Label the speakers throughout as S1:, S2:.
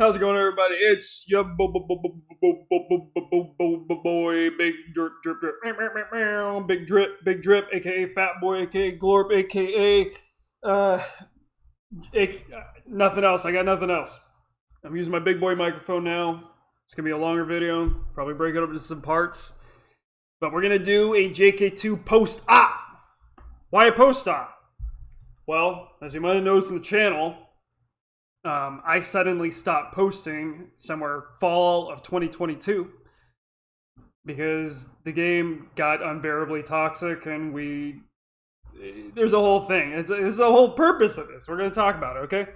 S1: How's it going, everybody? It's your boy, Big Drip, Drip, Drip, Big Drip, aka Fat Boy, aka Glorp, aka uh, nothing else. I got nothing else. I'm using my big boy microphone now. It's gonna be a longer video. Probably break it up into some parts, but we're gonna do a jk2 post-op. Why a post-op? Well, as you might have noticed in the channel, I suddenly stopped posting somewhere fall of 2022 because the game got unbearably toxic, and there's a whole thing. It's a whole purpose of this. We're going to talk about it, okay?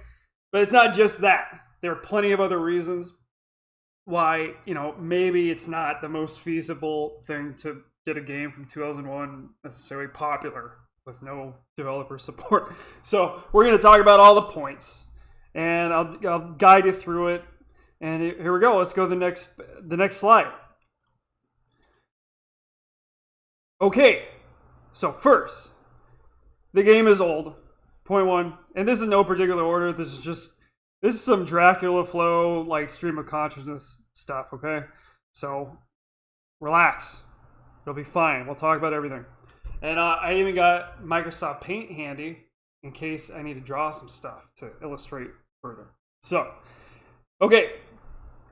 S1: But it's not just that. There are plenty of other reasons why, maybe it's not the most feasible thing to get a game from 2001 necessarily popular with no developer support. So we're going to talk about all the points, and I'll guide you through it. And here we go. Let's go to the next slide. Okay, so first, the game is old. Point one, and this is no particular order. This is some Dracula flow, like stream of consciousness stuff. Okay, so relax. It'll be fine. We'll talk about everything. And I even got Microsoft Paint handy in case I need to draw some stuff to illustrate further. So, okay,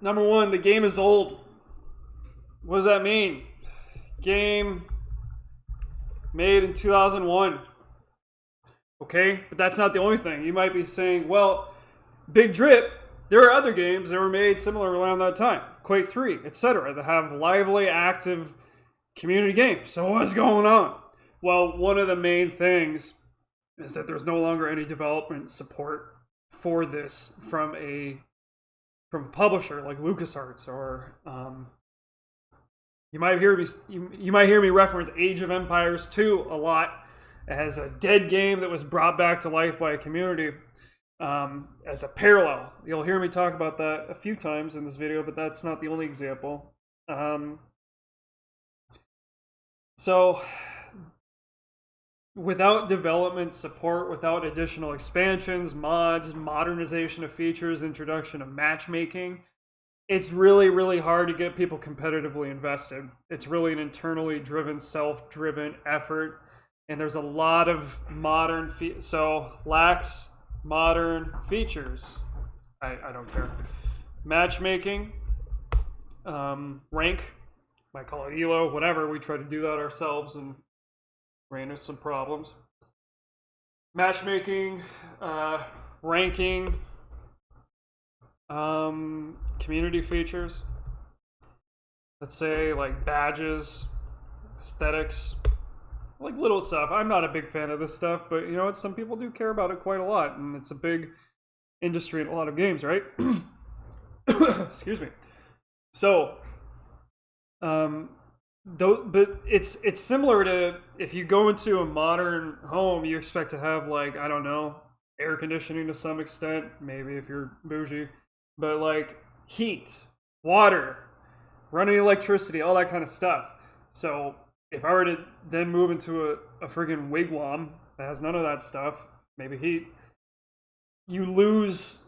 S1: number one, the game is old. What does that mean? Game made in 2001. Okay, but that's not the only thing. You might be saying, well, Big Drip, there are other games that were made similar around that time. Quake 3, etc., that have lively, active community games. So what's going on? Well, one of the main things is that there's no longer any development support for this from a publisher like LucasArts, or you might hear me reference Age of Empires 2 a lot as a dead game that was brought back to life by a community as a parallel. You'll hear me talk about that a few times in this video, but that's not the only example. So without development support, without additional expansions, mods, modernization of features, introduction of matchmaking, it's really, really hard to get people competitively invested. It's really an internally driven, self-driven effort, and there's a lot of modern lacks modern features. I don't care. Matchmaking, rank, might call it ELO, whatever. We try to do that ourselves and ran into some problems. Matchmaking, ranking, community features. Let's say like badges, aesthetics, like little stuff. I'm not a big fan of this stuff, but you know what? Some people do care about it quite a lot, and it's a big industry in a lot of games, right? Excuse me. So, but it's similar to if you go into a modern home, you expect to have, like, I don't know, air conditioning to some extent, maybe if you're bougie, but like heat, water, running electricity, all that kind of stuff. So if I were to then move into a friggin' wigwam that has none of that stuff, maybe heat, you lose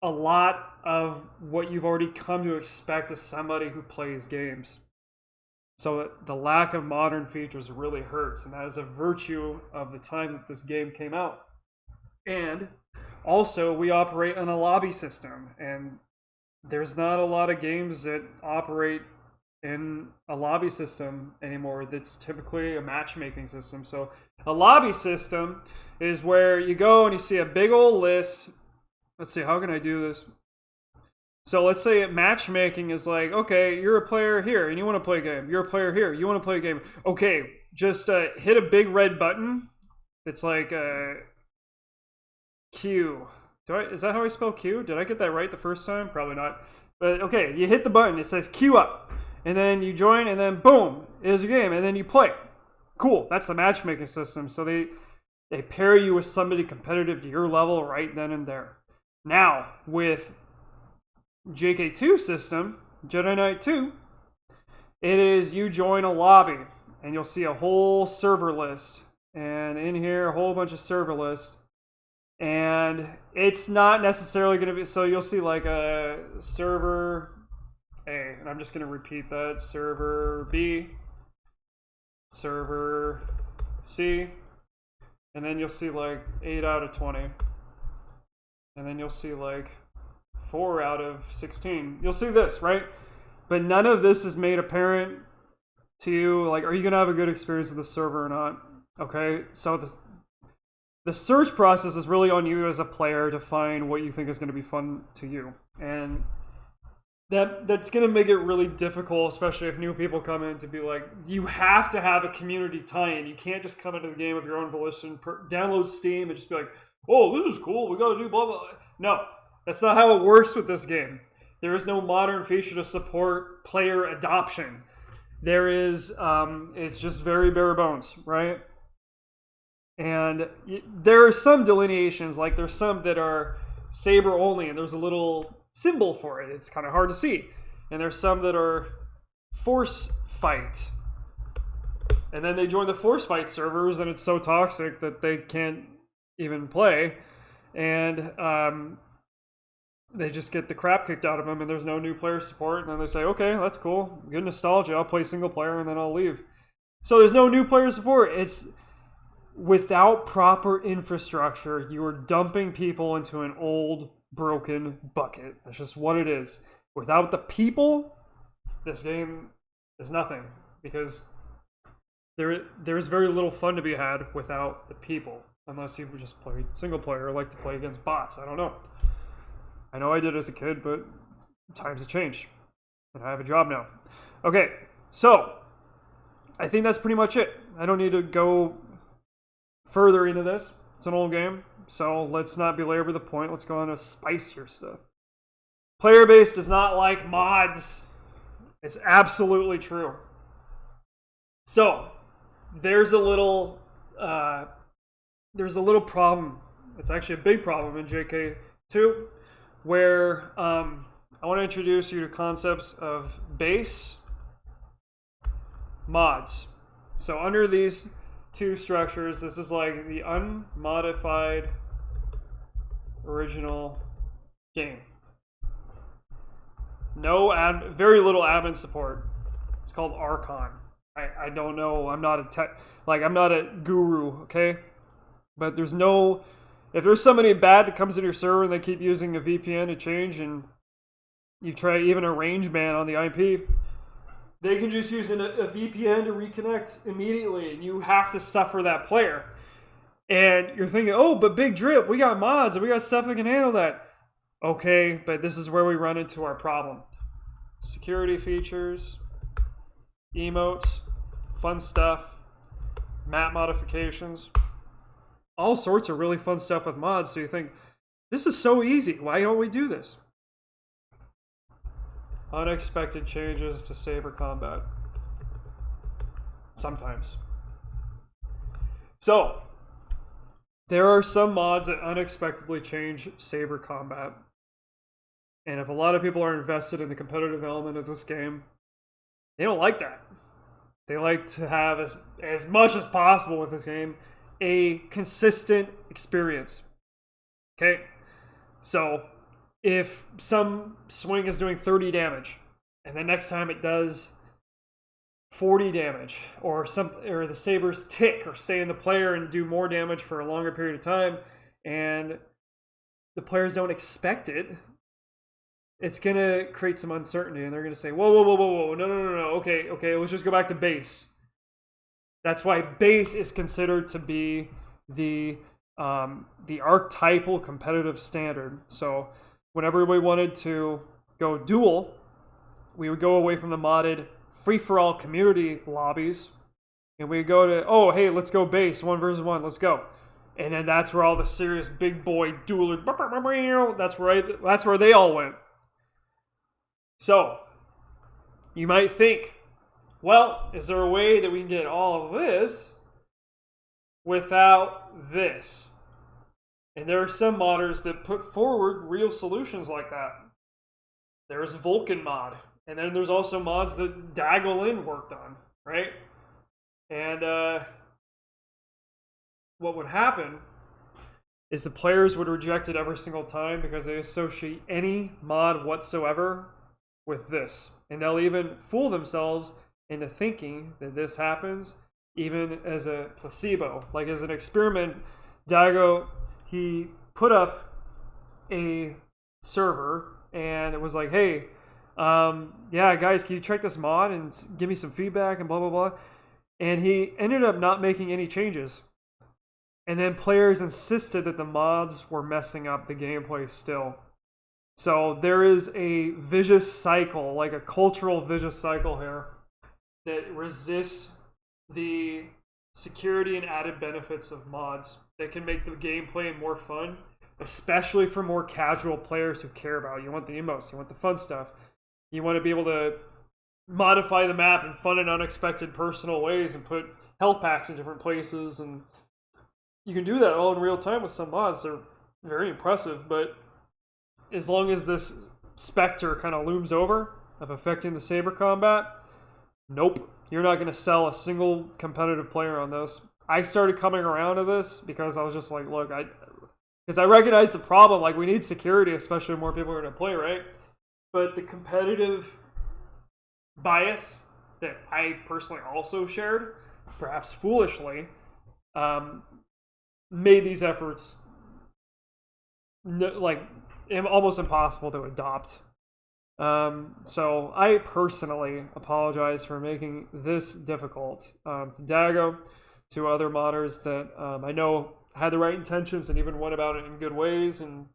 S1: a lot of what you've already come to expect as somebody who plays games. So the lack of modern features really hurts, and that is a virtue of the time that this game came out. And also, we operate on a lobby system, and there's not a lot of games that operate in a lobby system anymore. That's typically a matchmaking system. So a lobby system is where you go and you see a big old list. Let's see, how can I do this? So let's say matchmaking is like, okay, you're a player here and you want to play a game. You're a player here, you want to play a game. Okay, just hit a big red button. It's like Q. Is that how I spell Q? Did I get that right the first time? Probably not. But okay, you hit the button. It says queue up. And then you join, and then boom, is your game. And then you play. Cool, that's the matchmaking system. So they pair you with somebody competitive to your level right then and there. Now, with jk2 system, Jedi Knight 2, it is you join a lobby, and you'll see a whole server list. And in here, a whole bunch of server lists. And it's not necessarily going to be, so you'll see like a server A, and I'm just going to repeat that, server B, server C, and then you'll see like 8 out of 20, and then you'll see like 4 out of 16. You'll see this, right? But none of this is made apparent to you, like, are you going to have a good experience with the server or not? Okay, so the search process is really on you as a player to find what you think is going to be fun to you. And that's going to make it really difficult, especially if new people come in, to be like, you have to have a community tie-in. You can't just come into the game of your own volition, download Steam, and just be like, oh, this is cool, we got to do blah, blah. No, that's not how it works with this game. There is no modern feature to support player adoption. There is, it's just very bare bones, right? And there are some delineations, like there's some that are saber only, and there's a little symbol for it. It's kind of hard to see. And there's some that are force fight. And then they join the force fight servers, and it's so toxic that they can't even play. And they just get the crap kicked out of them, and there's no new player support. And then they say, okay, that's cool. Good nostalgia. I'll play single player, and then I'll leave. So there's no new player support. It's without proper infrastructure, you are dumping people into an old, broken bucket. That's just what it is. Without the people, this game is nothing, because there's very little fun to be had without the people, unless you just play single player or like to play against bots. I don't know. I know I did as a kid, but times have changed, and I have a job now. Okay, so I think that's pretty much it. I don't need to go further into this. It's an old game, so let's not belabor the point. Let's go on to spicier stuff. Player base does not like mods. It's absolutely true. So there's a little problem. It's actually a big problem in jk2, where I want to introduce you to concepts of base mods. So under these two structures, this is like the unmodified original game. Very little admin support. It's called Archon. I don't know. I'm not a guru, okay? But there's no, if there's somebody bad that comes into your server and they keep using a VPN to change, and you try even a range ban on the IP, they can just use a VPN to reconnect immediately, and you have to suffer that player. And you're thinking, oh, but Big Drip, we got mods and we got stuff that can handle that. Okay, but this is where we run into our problem. Security features, emotes, fun stuff, map modifications, all sorts of really fun stuff with mods. So you think, this is so easy. Why don't we do this? Unexpected changes to saber combat. Sometimes. So, there are some mods that unexpectedly change saber combat. And if a lot of people are invested in the competitive element of this game, they don't like that. They like to have, as much as possible with this game, a consistent experience. Okay? So, if some swing is doing 30 damage, and the next time it does 40 damage, or the sabers tick or stay in the player and do more damage for a longer period of time, and the players don't expect it, it's gonna create some uncertainty, and they're gonna say, whoa, no, okay, let's just go back to base. That's why base is considered to be the archetypal competitive standard. So whenever we wanted to go duel, we would go away from the modded free-for-all community lobbies, and we go to, oh, hey, let's go base, 1 versus 1, let's go. And then that's where all the serious big boy duelers, that's where they all went. So, you might think, well, is there a way that we can get all of this without this? And there are some modders that put forward real solutions like that. There's Vulcan mod. And then there's also mods that Daggle worked on, right? And what would happen is the players would reject it every single time because they associate any mod whatsoever with this. And they'll even fool themselves into thinking that this happens even as a placebo. Like as an experiment, Dago, he put up a server and it was like, hey, yeah, guys, can you check this mod and give me some feedback and blah, blah, blah. And he ended up not making any changes. And then players insisted that the mods were messing up the gameplay still. So there is a vicious cycle, like a cultural vicious cycle here, that resists the security and added benefits of mods that can make the gameplay more fun, especially for more casual players who care about it. You want the emotes, you want the fun stuff. You want to be able to modify the map in fun and unexpected personal ways and put health packs in different places, and you can do that all in real time with some mods. They're very impressive, but as long as this specter kind of looms over of affecting the saber combat, nope, you're not going to sell a single competitive player on this. I started coming around to this because I was just like, look, because I recognize the problem. Like, we need security, especially when more people are going to play, right? But the competitive bias that I personally also shared, perhaps foolishly, made these efforts like almost impossible to adopt. So I personally apologize for making this difficult to Dago, to other modders that I know had the right intentions and even went about it in good ways and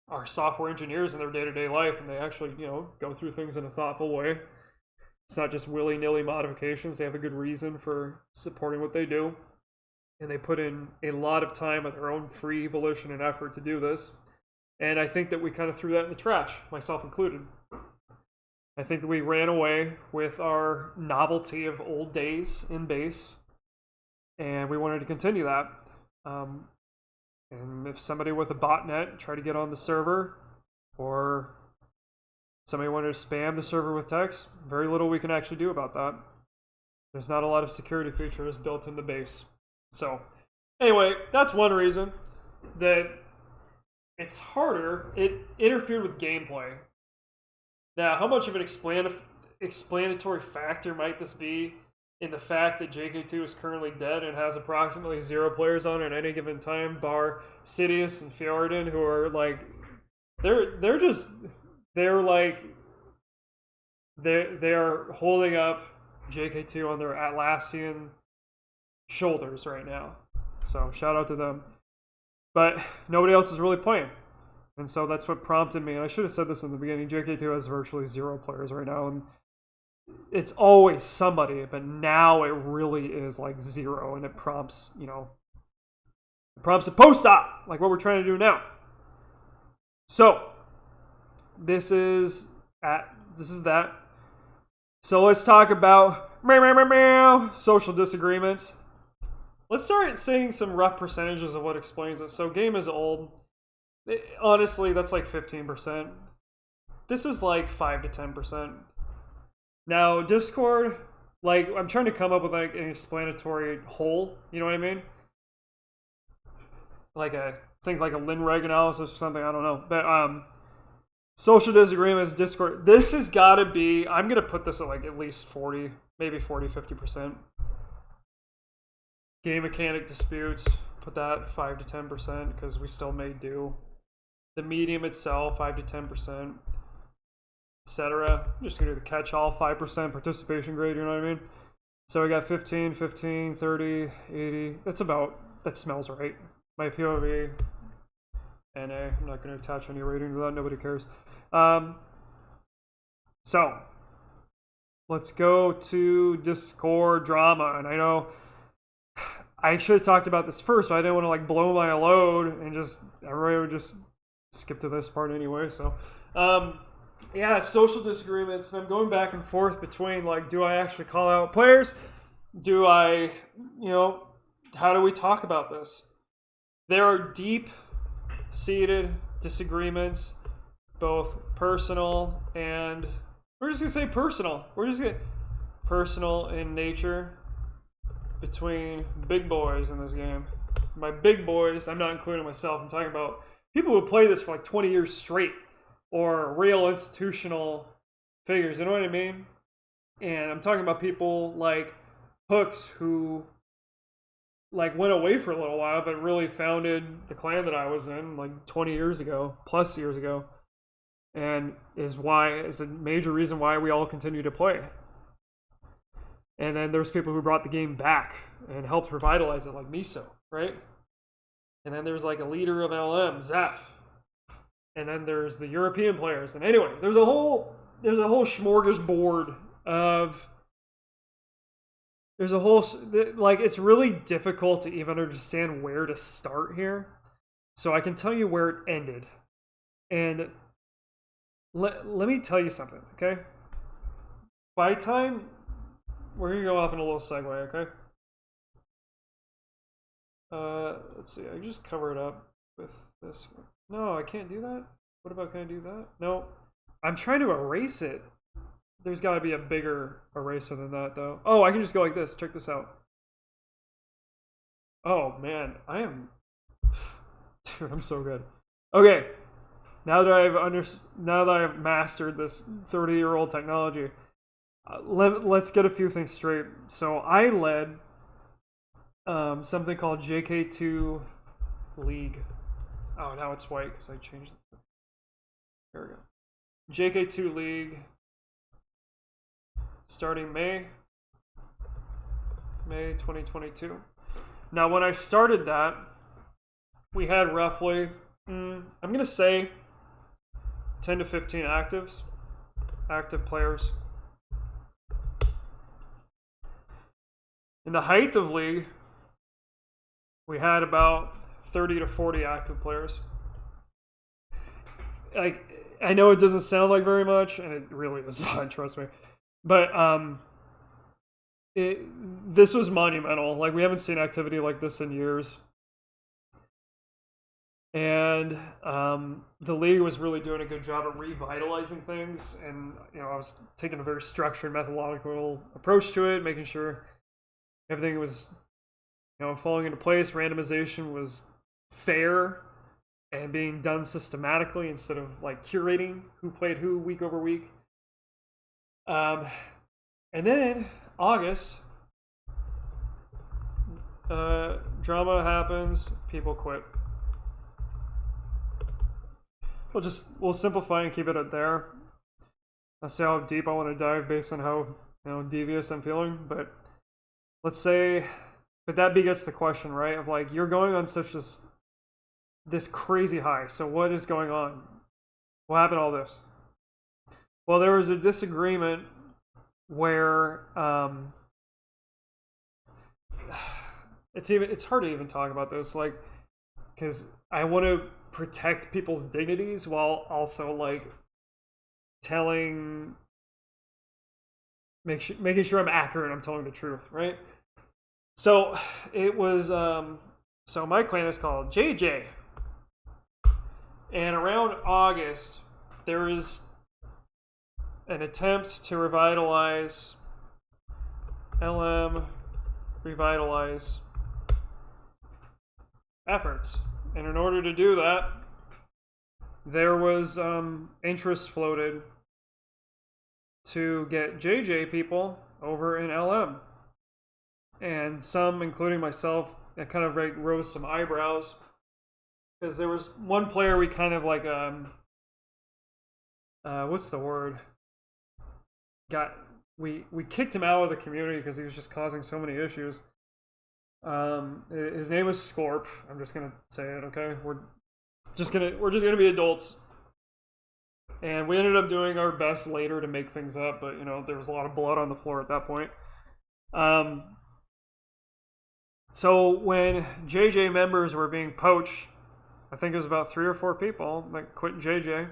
S1: are software engineers in their day-to-day life, and they actually, go through things in a thoughtful way. It's not just willy-nilly modifications. They have a good reason for supporting what they do, and they put in a lot of time of their own free volition and effort to do this. And I think that we kind of threw that in the trash, myself included. I think that we ran away with our novelty of old days in base, and we wanted to continue that. And if somebody with a botnet tried to get on the server, or somebody wanted to spam the server with text, very little we can actually do about that. There's not a lot of security features built in the base. So, anyway, that's one reason that it's harder. It interfered with gameplay. Now, how much of an explanatory factor might this be in the fact that jk2 is currently dead and has approximately 0 players on at any given time, bar Sidious and Fjorden, who are like, they are holding up jk2 on their Atlassian shoulders right now. So shout out to them. But nobody else is really playing. And so that's what prompted me. And I should have said this in the beginning. jk2 has virtually 0 players right now. And it's always somebody, but now it really is like 0. And it prompts, it prompts a post-op, like what we're trying to do now. So this is that. So let's talk about social disagreements. Let's start seeing some rough percentages of what explains it. So game is old. Honestly, that's like 15%. This is like 5 to 10%. Now, Discord, like, I'm trying to come up with like an explanatory whole, you know what I mean? Like think like a Linreg analysis or something, I don't know. But social disagreements, Discord, this has got to be, I'm going to put this at like at least 40, maybe 40, 50%. Game mechanic disputes, put that 5 to 10% because we still may do. The medium itself, 5 to 10%, etc. I'm just going to do the catch-all, 5% participation grade, you know what I mean? So we got 15, 15, 30, 80. That smells right. My POV, NA. I'm not going to attach any rating to that. Nobody cares. So let's go to Discord drama. And I know I should have talked about this first, but I didn't want to like blow my load and just everybody would just skip to this part anyway. So yeah, social disagreements, and I'm going back and forth between like, do I actually call out players? Do I, how do we talk about this? There are deep-seated disagreements, both personal and, we're just going to say personal. We're just going to personal in nature between big boys in this game. my big boys, I'm not including myself, I'm talking about people who play this for like 20 years straight, or real institutional figures, you know what I mean? And I'm talking about people like Hooks, who like went away for a little while, but really founded the clan that I was in like 20 years ago, plus years ago, and is a major reason why we all continue to play. And then there's people who brought the game back and helped revitalize it, like Miso, right? And then there's like a leader of LM, Zeph. And then there's the European players. And anyway, there's a whole smorgasbord of like, it's really difficult to even understand where to start here. So I can tell you where it ended. And let me tell you something, okay? By time, we're going to go off in a little segue, okay? Let's see, I just cover it up with this. No, I can't do that? What about, can I do that? No. I'm trying to erase it. There's got to be a bigger eraser than that, though. Oh, I can just go like this. Check this out. Oh, man. Dude, I'm so good. Okay. Now that I've mastered this 30-year-old technology, let's get a few things straight. So I led something called jk2 League. Oh, now it's white because I changed it. There we go. jk2 League. Starting May 2022. Now, when I started that, we had roughly, I'm going to say 10 to 15 active players. In the height of League, we had about 30 to 40 active players. Like, I know it doesn't sound like very much, and it really is not, trust me. But this was monumental. Like, we haven't seen activity like this in years. And the league was really doing a good job of revitalizing things. And, you know, I was taking a very structured, methodological approach to it, making sure everything was, you know, falling into place. Randomization was fair and being done systematically instead of, like, curating who played who week over week. And then August, drama happens, people quit. We'll simplify and keep it at there. I'll see how deep I want to dive based on how, you know, devious I'm feeling, but let's say, but that begets the question, right? Of like, you're going on such this crazy high. So what is going on? What happened to all this? Well, there was a disagreement where it's hard to even talk about this, like, because I want to protect people's dignities while also like making sure I'm accurate, I'm telling the truth, right? So it was so my clan is called JJ, and around August there is an attempt to revitalize revitalize efforts. And in order to do that, there was interest floated to get JJ people over in LM. And some, including myself, it kind of rose some eyebrows. Because there was one player we kind of like, what's the word? We kicked him out of the community because he was just causing so many issues. His name was Scorp. I'm just gonna say it, okay? We're just gonna be adults. And we ended up doing our best later to make things up, but you know, there was a lot of blood on the floor at that point. So when JJ members were being poached, I think it was about 3 or 4 people that quit JJ.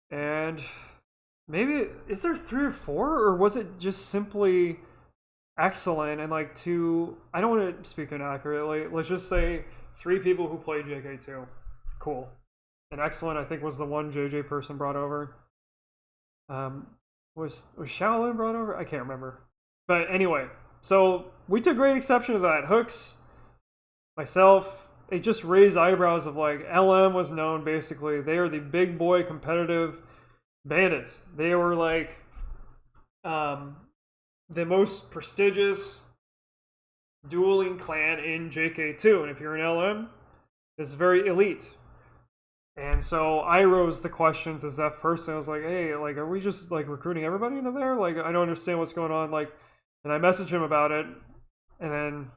S1: And maybe, is there 3 or 4, or was it just simply excellent and like 2? I don't want to speak inaccurately. Let's just say 3 people who played jk2. Cool. And excellent, I think, was the one JJ person brought over. Was Shaolin brought over? I can't remember. But anyway, so we took great exception to that. Hooks myself, it just raised eyebrows of like LM was known basically. They are the big boy competitive bandits. They were like the most prestigious dueling clan in jk2, and if you're an LM, it's very elite. And so I rose the question to Zeph personally. I was like, hey, like, are we just like recruiting everybody into there? Like, I don't understand what's going on. Like, and I messaged him about it, and then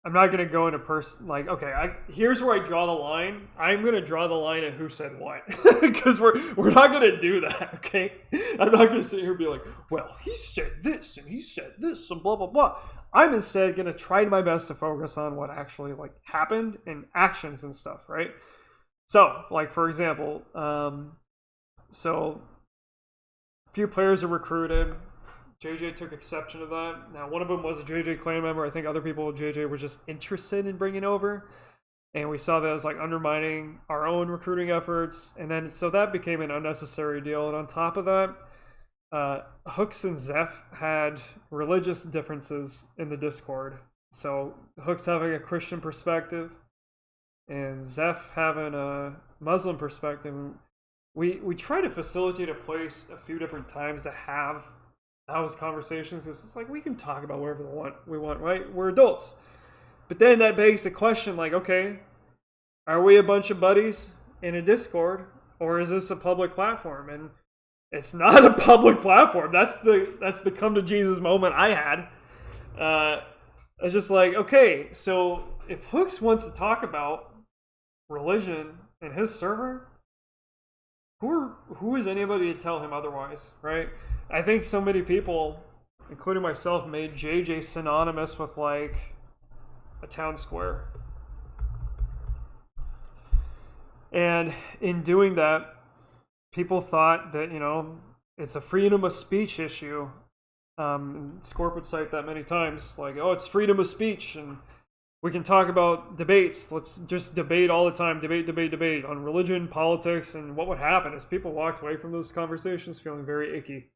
S1: I'm not gonna go into like, okay, here's where I draw the line. I'm gonna draw the line at who said what, because we're not gonna do that. Okay, I'm not gonna sit here and be like, well, he said this and he said this and blah blah blah. I'm instead gonna try my best to focus on what actually like happened and actions and stuff, right? So, like for example, so a few players are recruited. JJ took exception to that. Now, one of them was a JJ clan member. I think other people with JJ were just interested in bringing over. And we saw that as like undermining our own recruiting efforts. And then, so that became an unnecessary deal. And on top of that, Hooks and Zeph had religious differences in the Discord. So Hooks having a Christian perspective and Zeph having a Muslim perspective. We try to facilitate a place a few different times to have those conversations. It's like we can talk about whatever we want, right? We're adults. But then that begs the question, like, okay, are we a bunch of buddies in a Discord, or is this a public platform? And it's not a public platform. That's the come to Jesus moment I had. It's just like, okay, so if Hooks wants to talk about religion in his server, who is anybody to tell him otherwise, right? I think so many people, including myself, made JJ synonymous with like a town square. And in doing that, people thought that, you know, it's a freedom of speech issue. Scorp would cite that many times, like, oh, it's freedom of speech, and we can talk about debates. Let's just debate all the time. Debate on religion, politics, and what would happen is people walked away from those conversations feeling very icky.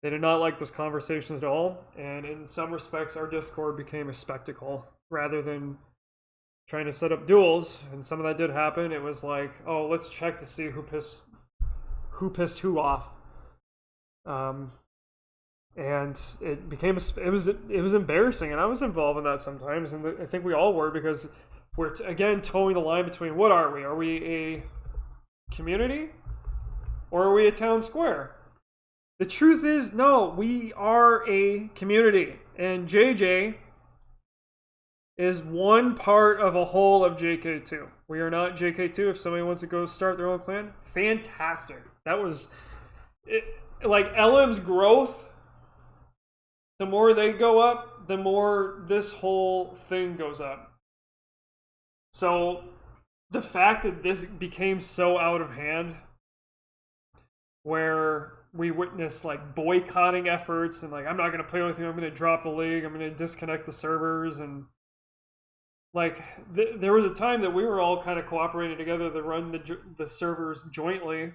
S1: They did not like those conversations at all, and in some respects, our Discord became a spectacle rather than trying to set up duels. And some of that did happen. It was like, oh, let's check to see who pissed who off. And it became it was embarrassing, and I was involved in that sometimes, and I think we all were, because we're again towing the line between what are we? Are we a community, or are we a town square? The truth is, no, we are a community, and JJ is one part of a whole of jk2. We are not jk2. If somebody wants to go start their own clan, fantastic. That was it. Like LM's growth, the more they go up, the more this whole thing goes up. So the fact that this became so out of hand, where we witnessed like boycotting efforts and like, I'm not going to play with you, I'm going to drop the league, I'm going to disconnect the servers, and like there was a time that we were all kind of cooperating together to run the servers jointly.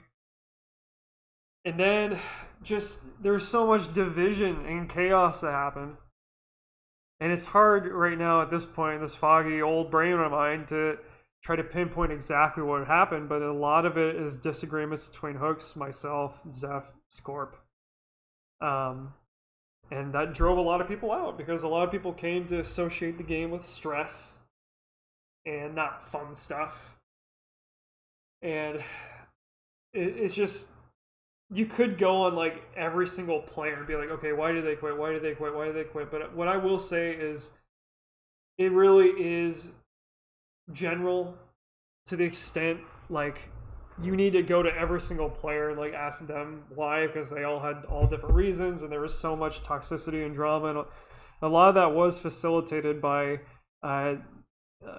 S1: And then just there's so much division and chaos that happened. And it's hard right now at this point, this foggy old brain of mine, to try to pinpoint exactly what happened. But a lot of it is disagreements between Hooks, myself, Zeph, Scorp. And that drove a lot of people out, because a lot of people came to associate the game with stress and not fun stuff. And it's just, you could go on like every single player and be like, okay, why did they quit? Why did they quit? Why did they quit? But what I will say is, it really is general, to the extent like you need to go to every single player and like ask them why, because they all had all different reasons, and there was so much toxicity and drama, and a lot of that was facilitated by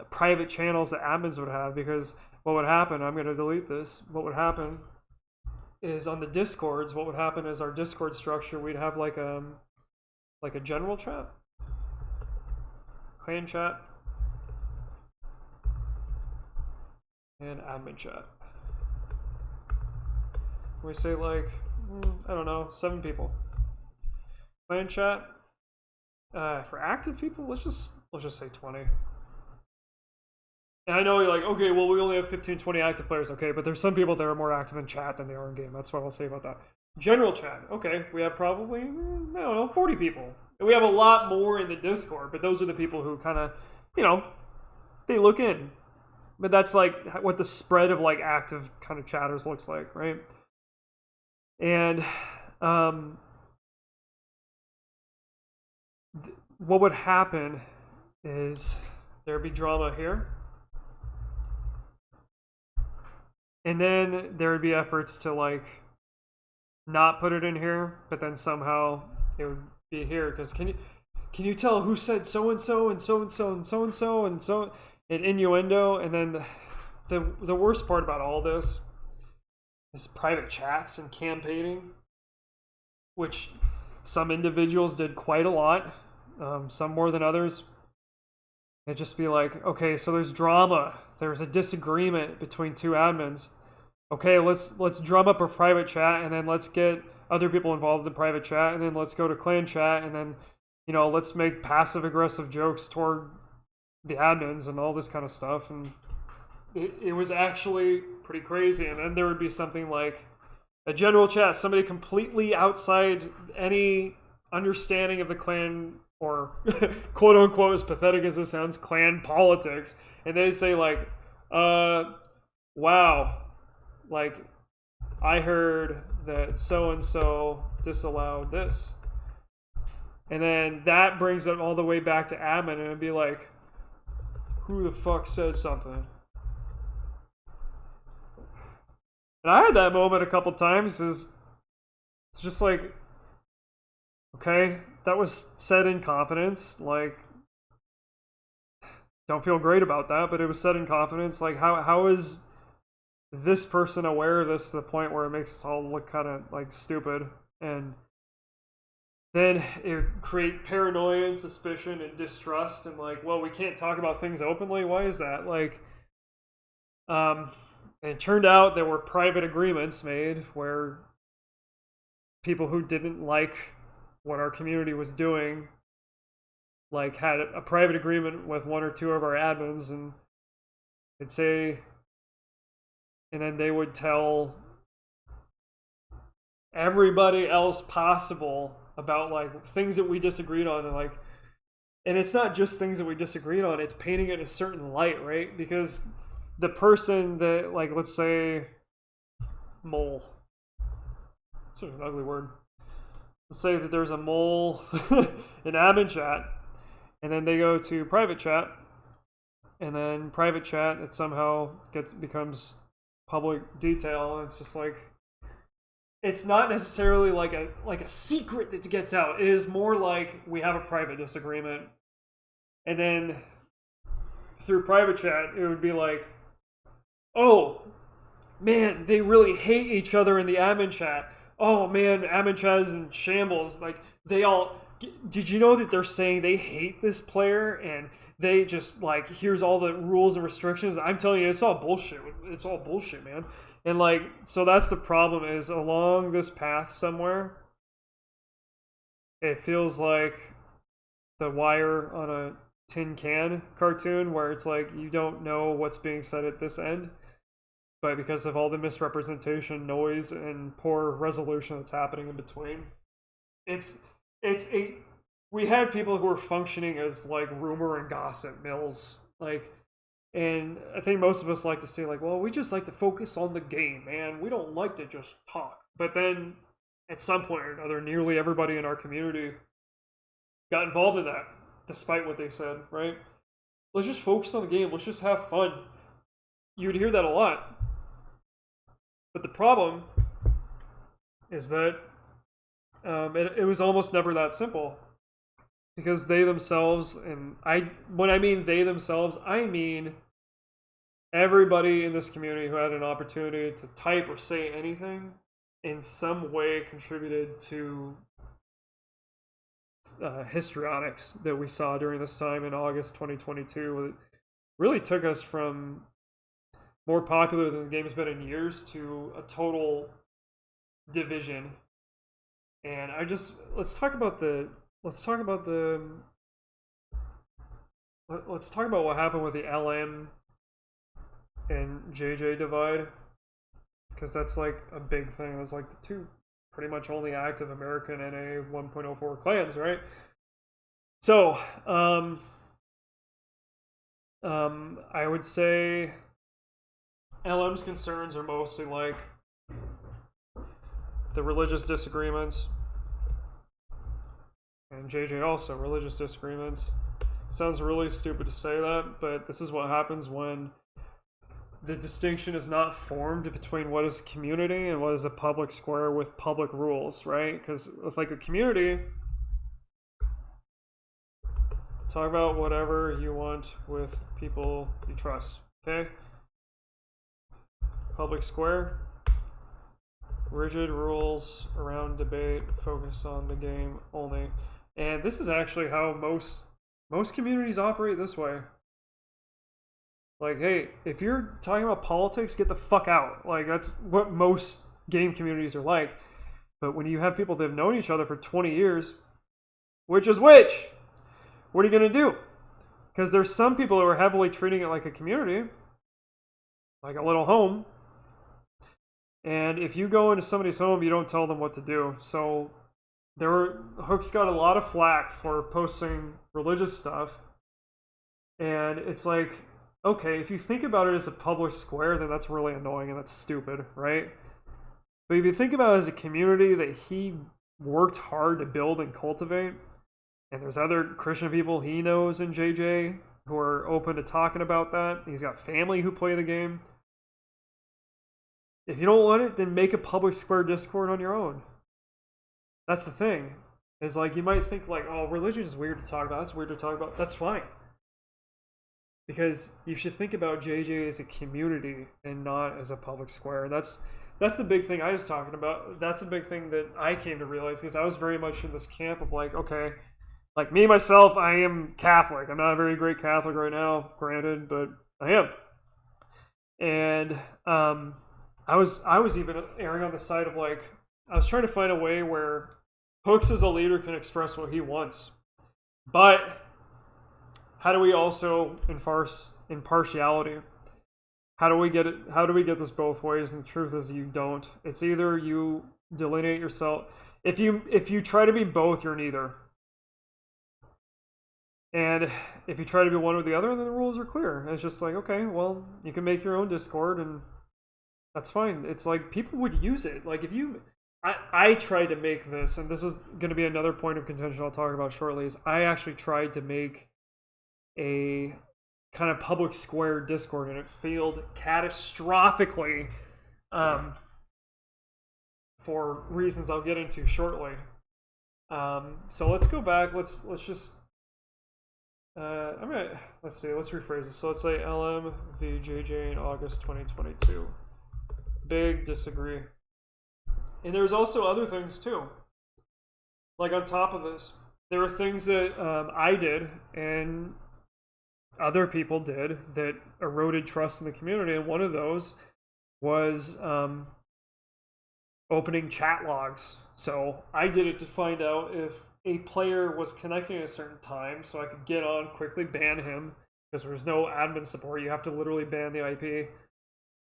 S1: private channels that admins would have. Because what would happen, I'm going to delete this, what would happen is on the Discords, what would happen is our Discord structure, we'd have like a general chat, clan chat, and admin chat. We say like, I don't know, 7 people. Clan chat, For active people, let's just say 20. And I know you're like, okay, well, we only have 15, 20 active players. Okay, but there's some people that are more active in chat than they are in game. That's what I'll say about that. General chat. Okay, we have probably, I don't know, 40 people. And we have a lot more in the Discord, but those are the people who kind of, they look in. But that's like what the spread of like active kind of chatters looks like, right? And what would happen is there'd be drama here. And then there would be efforts to like not put it in here, but then somehow it would be here because can you tell who said so and so and so and so and so and so and so and innuendo? And then the worst part about all this is private chats and campaigning, which some individuals did quite a lot, some more than others. It'd just be like, okay, so there's drama. There's a disagreement between two admins. Okay, let's drum up a private chat, and then let's get other people involved in private chat, and then let's go to clan chat, and then, let's make passive-aggressive jokes toward the admins and all this kind of stuff. And it was actually pretty crazy. And then there would be something like a general chat, somebody completely outside any understanding of the clan, or quote unquote, as pathetic as this sounds, clan politics, and they say like, wow, like I heard that so and so disallowed this, and then that brings it all the way back to admin, and it'd be like, who the fuck said something? And I had that moment a couple times. It's just like, okay, that was said in confidence. Like, don't feel great about that, but it was said in confidence. Like, how is this person aware of this to the point where it makes us all look kind of like stupid? And then it create paranoia and suspicion and distrust, and like, well, we can't talk about things openly. Why is that? Like, it turned out there were private agreements made where people who didn't like what our community was doing, like, had a private agreement with one or two of our admins, and they'd say, and then they would tell everybody else possible about like things that we disagreed on, and like, and it's not just things that we disagreed on, it's painting it in a certain light, right? Because the person that, like, let's say mole, such an ugly word, let's say that there's a mole in admin chat, and then they go to private chat, and then private chat, it somehow becomes public detail, and it's just like, it's not necessarily like a secret that gets out. It is more like we have a private disagreement, and then through private chat it would be like, oh man, they really hate each other in the admin chat. Oh man, admin chat is in shambles. Like, they all, did you know that they're saying they hate this player, and they just like, here's all the rules and restrictions. I'm telling you, it's all bullshit. It's all bullshit, man. And like, so that's the problem, is along this path somewhere, it feels like the Wire on a tin can cartoon, where it's like, you don't know what's being said at this end, but because of all the misrepresentation, noise, and poor resolution that's happening in between, we had people who were functioning as like rumor and gossip mills, like. And I think most of us like to say, like, well, we just like to focus on the game, man. We don't like to just talk. But then, at some point or another, nearly everybody in our community got involved in that, despite what they said, right? Let's just focus on the game. Let's just have fun. You'd hear that a lot. But the problem is that it was almost never that simple. Because they themselves, and when I mean they themselves, I mean everybody in this community who had an opportunity to type or say anything in some way contributed to histrionics that we saw during this time in August 2022. It really took us from more popular than the game has been in years to a total division. And let's talk about the let's talk about the let's talk about what happened with the LM and JJ divide, because that's like a big thing. It was like the two pretty much only active American NA 1.04 clans, right? So, I would say LM's concerns are mostly like the religious disagreements, and JJ also religious disagreements. It sounds really stupid to say that, but this is what happens when the distinction is not formed between what is a community and what is a public square with public rules, right? Because with like a community, talk about whatever you want with people you trust, okay? Public square, rigid rules around debate, focus on the game only. And this is actually how most communities operate this way. Like, hey, if you're talking about politics, get the fuck out. Like, that's what most game communities are like. But when you have people that have known each other for 20 years, which is which? What are you going to do? Because there's some people who are heavily treating it like a community, like a little home. And if you go into somebody's home, you don't tell them what to do. So Hook's got a lot of flack for posting religious stuff. And it's like, okay, if you think about it as a public square, then that's really annoying and that's stupid, right? But if you think about it as a community that he worked hard to build and cultivate, and there's other Christian people he knows in JJ who are open to talking about that. He's got family who play the game. If you don't want it, then make a public square Discord on your own. That's the thing. Is like, you might think like, oh, religion is weird to talk about. That's weird to talk about. That's fine. Because you should think about JJ as a community and not as a public square. That's the big thing I was talking about. That's the big thing that I came to realize, because I was very much in this camp of like, okay, like me, myself, I am Catholic. I'm not a very great Catholic right now, granted, but I am. And I was even erring on the side of like, I was trying to find a way where Hooks as a leader can express what he wants. But how do we also enforce impartiality? How do we get it? How do we get this both ways? And the truth is, you don't. It's either you delineate yourself. If you try to be both, you're neither. And if you try to be one or the other, then the rules are clear. It's just like, okay, well, you can make your own Discord, and that's fine. It's like, people would use it. Like, if you... I tried to make this, and this is going to be another point of contention I'll talk about shortly, is I actually tried to make a kind of public square Discord, and it failed catastrophically for reasons I'll get into shortly. So let's go back. Let's just... let's see, let's rephrase this. So let's say LM v JJ in August 2022. Big disagree. And there's also other things too. Like, on top of this, there were things that I did and other people did that eroded trust in the community. And one of those was opening chat logs. So I did it to find out if a player was connecting at a certain time, so I could get on quickly, ban him, because there was no admin support. You have to literally ban the IP.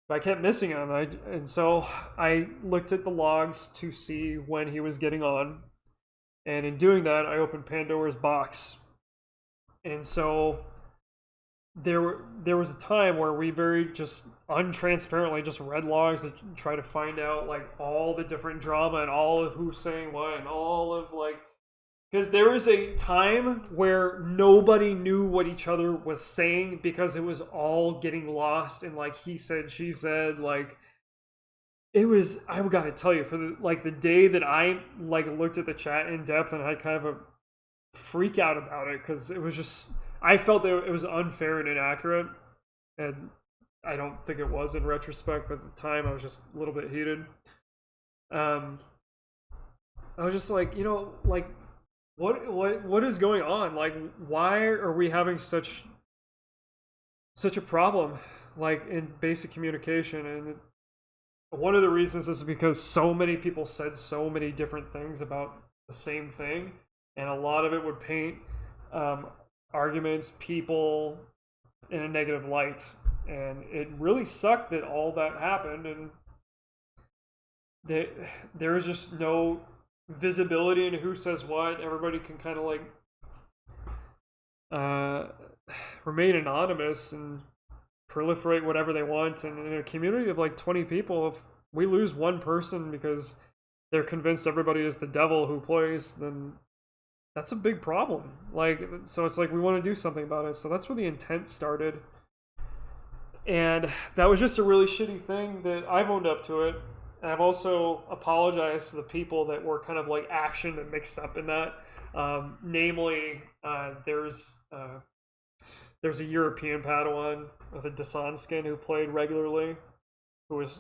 S1: But I kept missing him, and so I looked at the logs to see when he was getting on. And in doing that, I opened Pandora's box. And so there was a time where we very just untransparently just read logs to try to find out like all the different drama and all of who's saying what and all of like... Because there was a time where nobody knew what each other was saying because it was all getting lost in like he said, she said. Like, it was, I gotta tell you, for the day that I like looked at the chat in depth and I had kind of a freak out about it, because it was just, I felt that it was unfair and inaccurate, and I don't think it was in retrospect, but at the time I was just a little bit heated. I was just like, like, what is going on? Like, why are we having such a problem, like, in basic communication? And one of the reasons is because so many people said so many different things about the same thing and a lot of it would paint um, arguments, people in a negative light. And it really sucked that all that happened, and that there was just no visibility into who says what. Everybody can kind of like uh, remain anonymous and proliferate whatever they want. And in a community of like 20 people, if we lose one person because they're convinced everybody is the devil who plays, then that's a big problem. Like, so it's like we want to do something about it. So that's where the intent started. And that was just a really shitty thing that I've owned up to it. And I've also apologized to the people that were kind of like action and mixed up in that. Namely, there's a European Padawan with a Dasan skin who played regularly, who was,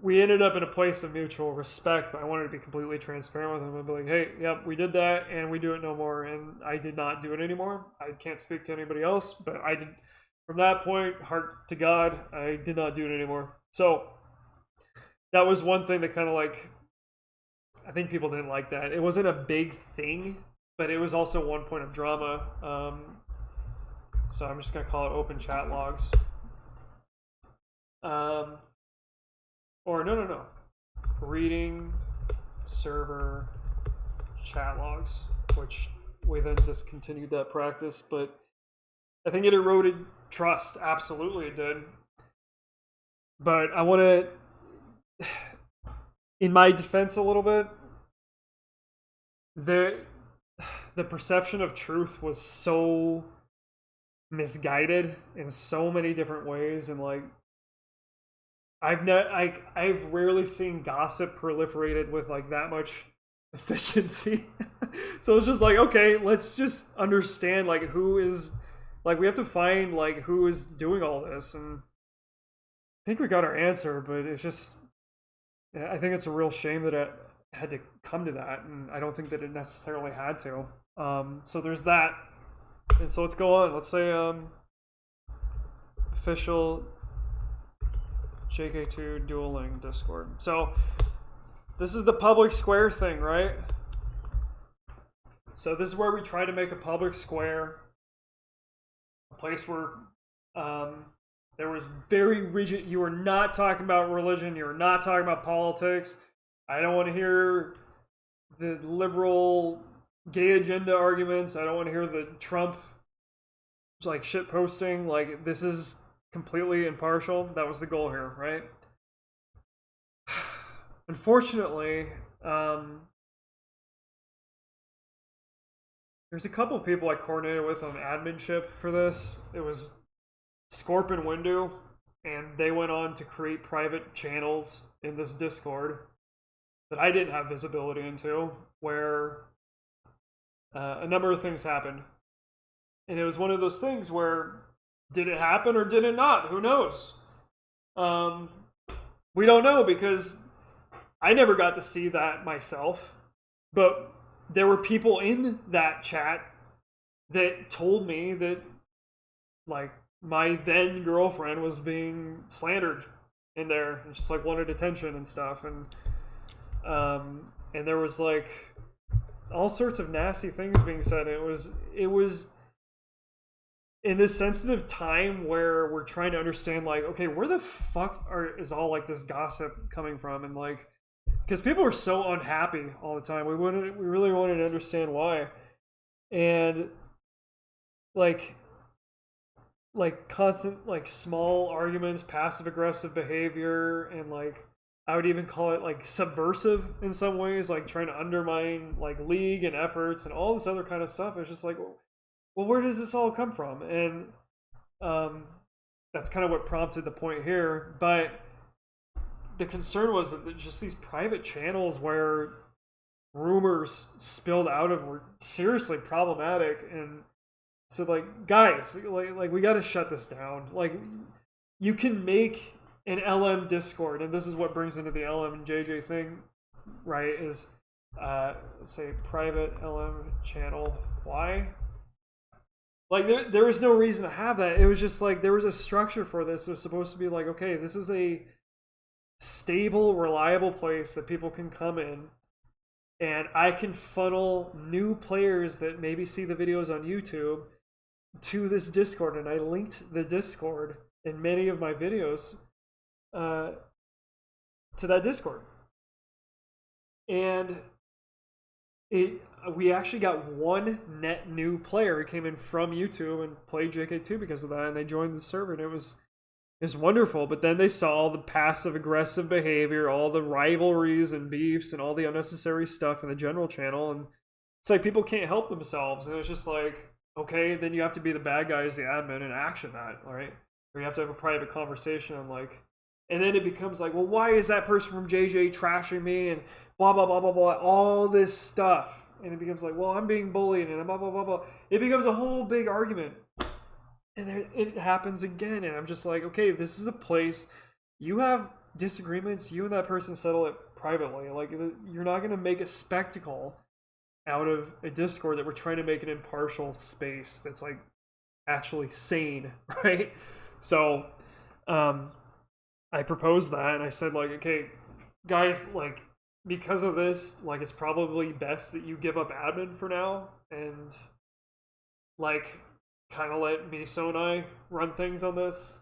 S1: we ended up in a place of mutual respect, but I wanted to be completely transparent with him and be like, hey, yep, we did that and we do it no more. And I did not do it anymore. I can't speak to anybody else, but I did. From that point, heart to God, I did not do it anymore. So that was one thing that kind of like, I think people didn't like that. It wasn't a big thing, but it was also one point of drama. So I'm just going to call it open chat logs. Or no. Reading server chat logs, which we then discontinued that practice, but I think it eroded trust. Absolutely it did. But I want to, in my defense a little bit, the perception of truth was so misguided in so many different ways, and like I've rarely seen gossip proliferated with like that much efficiency. So it's just like, okay, let's just understand like who is, like we have to find like who is doing all this, and I think we got our answer, but it's just, I think it's a real shame that it had to come to that, and I don't think that it necessarily had to. So there's that, and so let's go on. Let's say official jk2 dueling Discord. So this is the public square thing, right? So this is where we try to make a public square, a place where there was very rigid, you are not talking about religion, you are not talking about politics. I don't want to hear the liberal gay agenda arguments. I don't want to hear the Trump like shit posting. Like, this is completely impartial. That was the goal here, right? Unfortunately, there's a couple of people I coordinated with on adminship for this. It was Scorp and Windu, and they went on to create private channels in this Discord that I didn't have visibility into, where a number of things happened. And it was one of those things where, did it happen or did it not? Who knows? We don't know, because I never got to see that myself. But there were people in that chat that told me that, like, my then girlfriend was being slandered in there, and just like wanted attention and stuff, and there was like all sorts of nasty things being said. It was in this sensitive time where we're trying to understand, like, okay, where the fuck is all like this gossip coming from, and like, because people were so unhappy all the time. We really wanted to understand why, and like constant like small arguments, passive aggressive behavior, and like I would even call it like subversive in some ways, like trying to undermine like league and efforts and all this other kind of stuff. It's just like, well, where does this all come from? And that's kind of what prompted the point here. But the concern was that just these private channels where rumors spilled out of were seriously problematic. And so, like, guys, like we got to shut this down. Like, you can make an LM Discord, and this is what brings into the LM and JJ thing, right? Is let's say private LM channel. Why? Like, there was no reason to have that. It was just like there was a structure for this. It was supposed to be like, okay, this is a stable, reliable place that people can come in and I can funnel new players that maybe see the videos on YouTube to this Discord, and I linked the Discord in many of my videos to that Discord. And we actually got one net new player who came in from YouTube and played jk2 because of that, and they joined the server, and it was wonderful. But then they saw all the passive aggressive behavior, all the rivalries and beefs, and all the unnecessary stuff in the general channel, and it's like people can't help themselves, and it's just like, okay, then you have to be the bad guy as the admin and action that, all right? Or you have to have a private conversation and like, and then it becomes like, well, why is that person from JJ trashing me and blah blah blah blah blah, all this stuff, and it becomes like, well, I'm being bullied and blah blah blah blah. It becomes a whole big argument, and there, it happens again, and I'm just like, okay, this is a place you have disagreements, you and that person settle it privately. Like, you're not gonna make a spectacle out of a Discord that we're trying to make an impartial space that's like actually sane, right? So I proposed that, and I said, like, okay, guys, like, because of this, like, it's probably best that you give up admin for now and like kind of let Miso and I run things on this.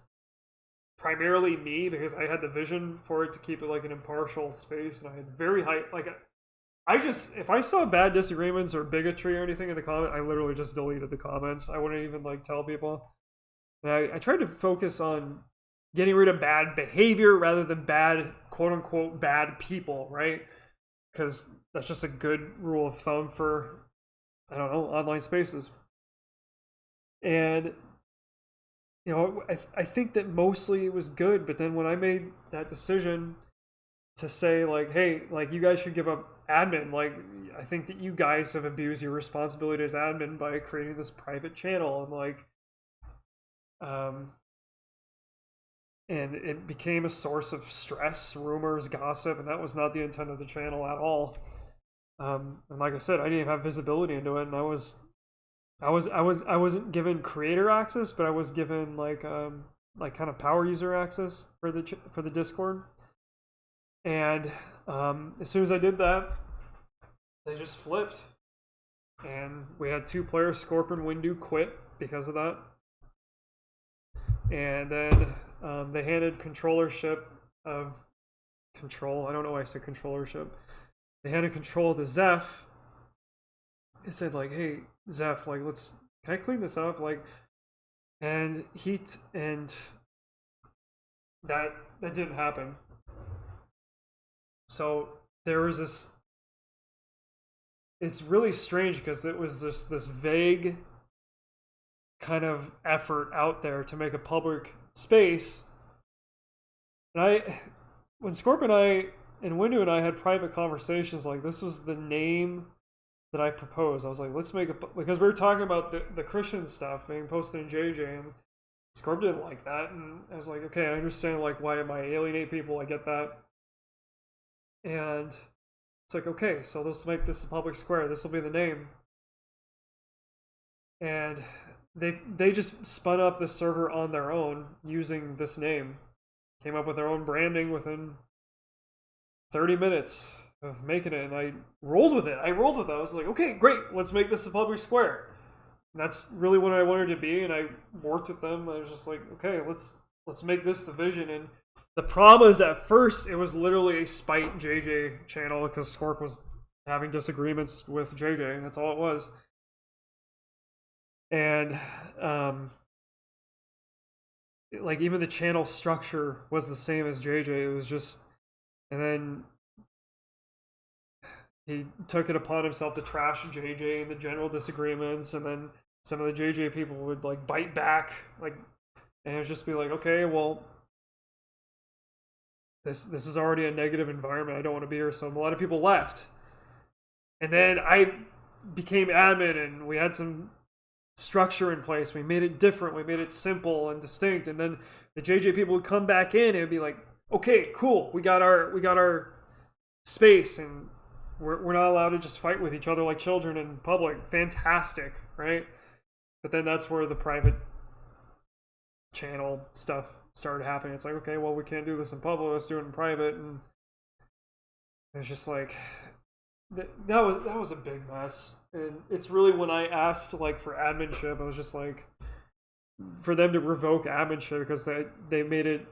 S1: Primarily me, because I had the vision for it to keep it like an impartial space, and I had very high, like, I just, if I saw bad disagreements or bigotry or anything in the comment, I literally just deleted the comments. I wouldn't even like tell people. And I tried to focus on getting rid of bad behavior rather than bad, quote unquote, bad people, right? Because that's just a good rule of thumb for, I don't know, online spaces. And, you know, I think that mostly it was good, but then when I made that decision to say, like, hey, like, you guys should give up admin, like, I think that you guys have abused your responsibility as admin by creating this private channel, and like, and it became a source of stress, rumors, gossip, and that was not the intent of the channel at all. And like I said, I didn't have visibility into it, and I wasn't given creator access, but I was given like kind of power user access for the Discord. And as soon as I did that, they just flipped, and we had 2 players, Scorpion, Windu, quit because of that. And then they handed controllership of control. I don't know why I said controllership. They handed control to Zeph. They said, like, hey, Zeph, like, can I clean this up? Like, and that didn't happen. So there was this, it's really strange because it was this vague kind of effort out there to make a public space. And when Scorpion and Windu and I had private conversations, like, this was the name that I proposed. I was like, let's make because we were talking about the Christian stuff being posted in JJ, and Scorpion didn't like that, and I was like, okay, I understand, like, why am I alienate people, I get that. And it's like, okay, so let's make this a public square, this will be the name. And they just spun up the server on their own using this name, came up with their own branding within 30 minutes of making it, and I rolled with it. I was like, okay, great, let's make this a public square. And that's really what I wanted to be, and I worked with them. I was just like, okay, let's make this the vision. And the problem is, at first, it was literally a spite JJ channel because Scorp was having disagreements with JJ. That's all it was. And like, even the channel structure was the same as JJ. It was just, and then he took it upon himself to trash JJ and the general disagreements, and then some of the JJ people would like bite back, like, and it would just be like, okay, well, this is already a negative environment. I don't want to be here. So a lot of people left, and then I became admin, and we had some structure in place. We made it different. We made it simple and distinct. And then the JJ people would come back in, and it'd be like, okay, cool, we got our space, and we're not allowed to just fight with each other like children in public. Fantastic, right? But then that's where the private channel stuff started happening. It's like, okay, well, we can't do this in public, let's do it in private. And it's just like, that was a big mess. And it's really when I asked like for adminship, I was just like, for them to revoke adminship because they made it,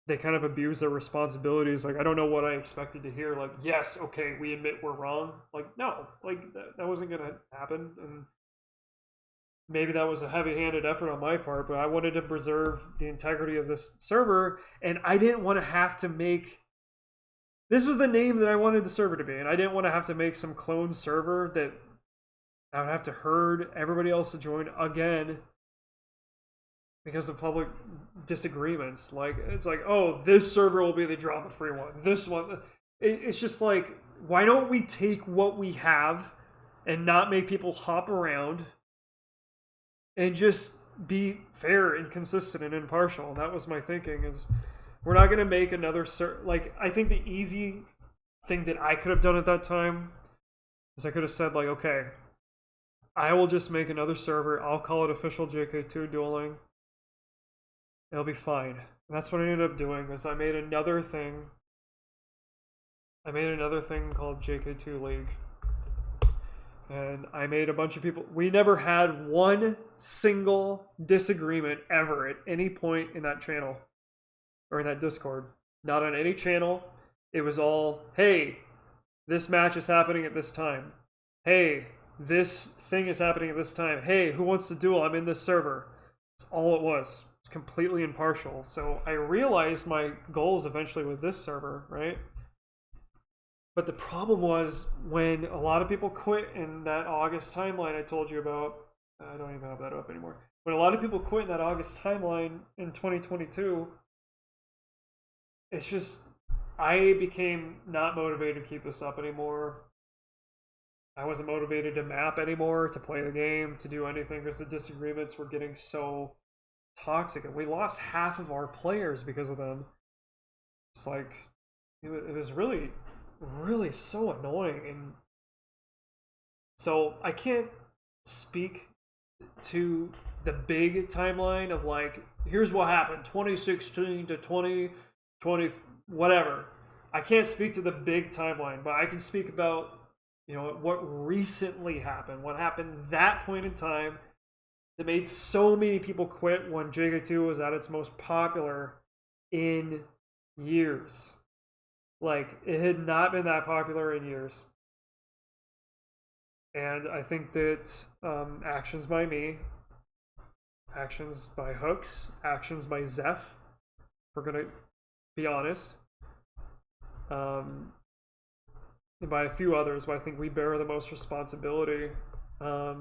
S1: they kind of abused their responsibilities. Like, I don't know what I expected to hear. Like, yes, okay, we admit we're wrong. Like, no, like that wasn't gonna happen. And maybe that was a heavy-handed effort on my part, but I wanted to preserve the integrity of this server, and I didn't want to have to make. This was the name that I wanted the server to be, and I didn't want to have to make some clone server that I would have to herd everybody else to join again because of public disagreements. Like, it's like, oh, this server will be the drama-free one. This one, it's just like, why don't we take what we have and not make people hop around and just be fair and consistent and impartial? And that was my thinking. Is we're not going to make another like, I think the easy thing that I could have done at that time is I could have said like, okay, I will just make another server. I'll call it official jk2 dueling. It'll be fine. And that's what I ended up doing. Was I made another thing. I made another thing called jk2 League. And I made a bunch of people. We never had one single disagreement ever at any point in that channel or in that Discord. Not on any channel. It was all, hey, this match is happening at this time. Hey, this thing is happening at this time. Hey, who wants to duel? I'm in this server. That's all it was. It's completely impartial. So I realized my goals eventually with this server, right? But the problem was when a lot of people quit in that August timeline I told you about. I don't even have that up anymore. When a lot of people quit in that August timeline in 2022, it's just, I became not motivated to keep this up anymore. I wasn't motivated to map anymore, to play the game, to do anything, because the disagreements were getting so toxic. And we lost half of our players because of them. It's like, it was really so annoying. And so I can't speak to the big timeline of like, here's what happened 2016 to 2020 whatever. I can't speak to the big timeline, but I can speak about, you know, what recently happened, what happened that point in time that made so many people quit when jk2 was at its most popular in years. Like, it had not been that popular in years. And I think that actions by me, actions by Hooks, actions by Zeph, we're going to be honest, and by a few others, but I think we bear the most responsibility. I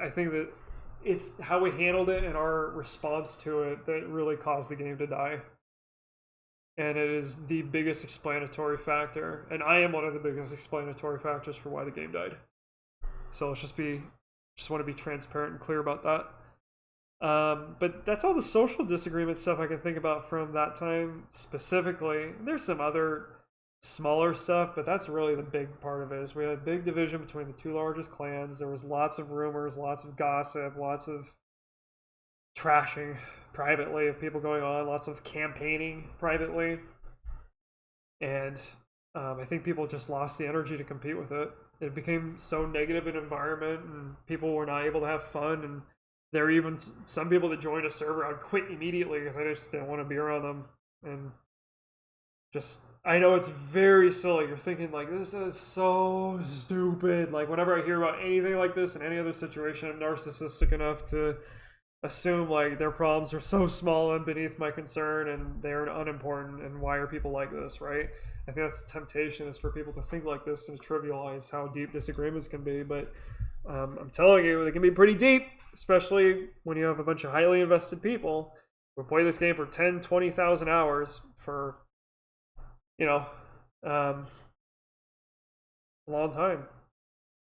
S1: think that it's how we handled it and our response to it that really caused the game to die. And it is the biggest explanatory factor. And I am one of the biggest explanatory factors for why the game died. So let's just want to be transparent and clear about that. But that's all the social disagreement stuff I can think about from that time specifically. There's some other smaller stuff, but that's really the big part of it. Is we had a big division between the two largest clans. There was lots of rumors, lots of gossip, lots of trashing privately of people going on, lots of campaigning privately, and I think people just lost the energy to compete with it. It became so negative an environment, and people were not able to have fun. And there were even some people that joined a server, I'd quit immediately because I just didn't want to be around them. And just, I know it's very silly. You're thinking like, this is so stupid. Like, whenever I hear about anything like this in any other situation, I'm narcissistic enough to assume like their problems are so small and beneath my concern and they're unimportant, and why are people like this, right? I think that's the temptation, is for people to think like this and trivialize how deep disagreements can be. But I'm telling you, they can be pretty deep, especially when you have a bunch of highly invested people who play this game for 10, 20,000 hours for, you know, a long time.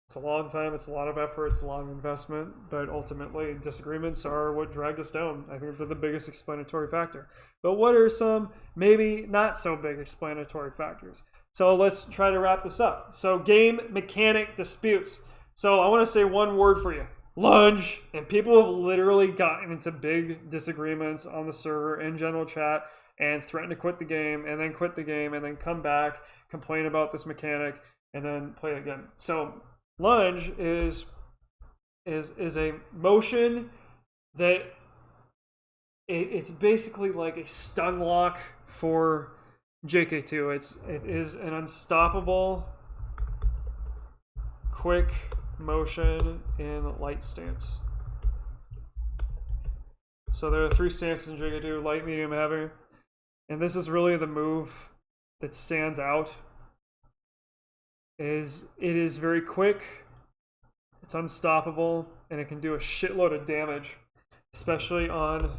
S1: It's a long time, it's a lot of effort, it's a lot of investment, but ultimately disagreements are what dragged us down. I think they're the biggest explanatory factor. But what are some maybe not so big explanatory factors? So let's try to wrap this up. So game mechanic disputes. So I want to say one word for you. lunge, and people have literally gotten into big disagreements on the server in general chat and threaten to quit the game, and then quit the game, and then come back, complain about this mechanic, and then play it again. So lunge is a motion that it's basically like a stun lock for jk2. It is an unstoppable quick motion in light stance. So there are 3 stances in jk2: light, medium, heavy. And this is really the move that stands out. It is very quick, it's unstoppable, and it can do a shitload of damage, especially on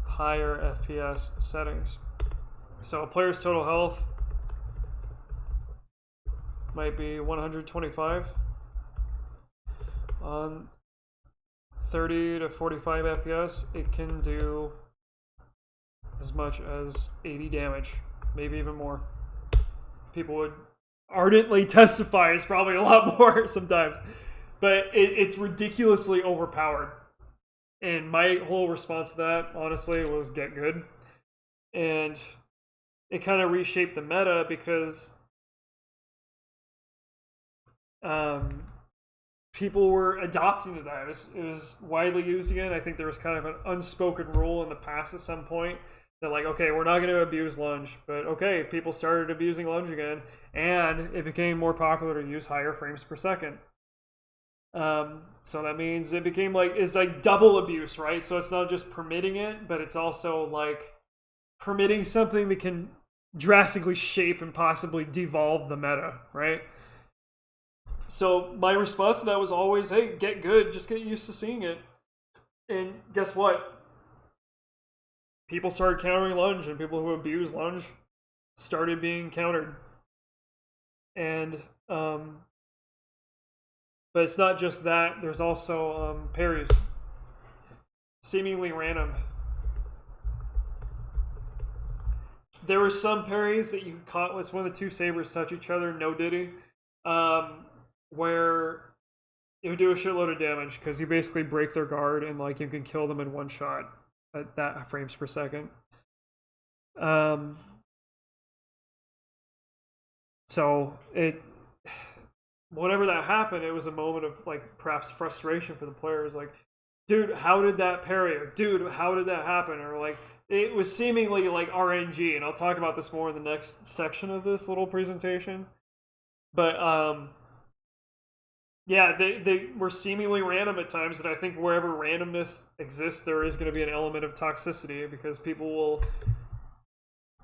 S1: higher FPS settings. So a player's total health might be 125 on 30 to 45 FPS. It can do as much as 80 damage, maybe even more. People would ardently testify it's probably a lot more sometimes, but it's ridiculously overpowered. And my whole response to that, honestly, was get good. And it kind of reshaped the meta because people were adopting to that. It was widely used again. I think there was kind of an unspoken rule in the past at some point that, like, okay, we're not going to abuse lunge, but okay, people started abusing lunge again, and it became more popular to use higher frames per second. So that means it became it's like double abuse, right? So it's not just permitting it, but it's also like permitting something that can drastically shape and possibly devolve the meta, right? So my response to that was always, hey, get good, just get used to seeing it. And guess what? People started countering lunge, and people who abuse lunge started being countered. And but it's not just that. There's also parries, seemingly random. There were some parries that you caught when the 2 sabers touch each other, no diddy, where it would do a shitload of damage because you basically break their guard and like you can kill them in one shot at that frames per second. So whenever that happened, it was a moment of like perhaps frustration for the players, like, dude, how did that parry? Or dude, how did that happen? Or like, it was seemingly like RNG, and I'll talk about this more in the next section of this little presentation. But yeah, they were seemingly random at times, and I think wherever randomness exists, there is going to be an element of toxicity because people will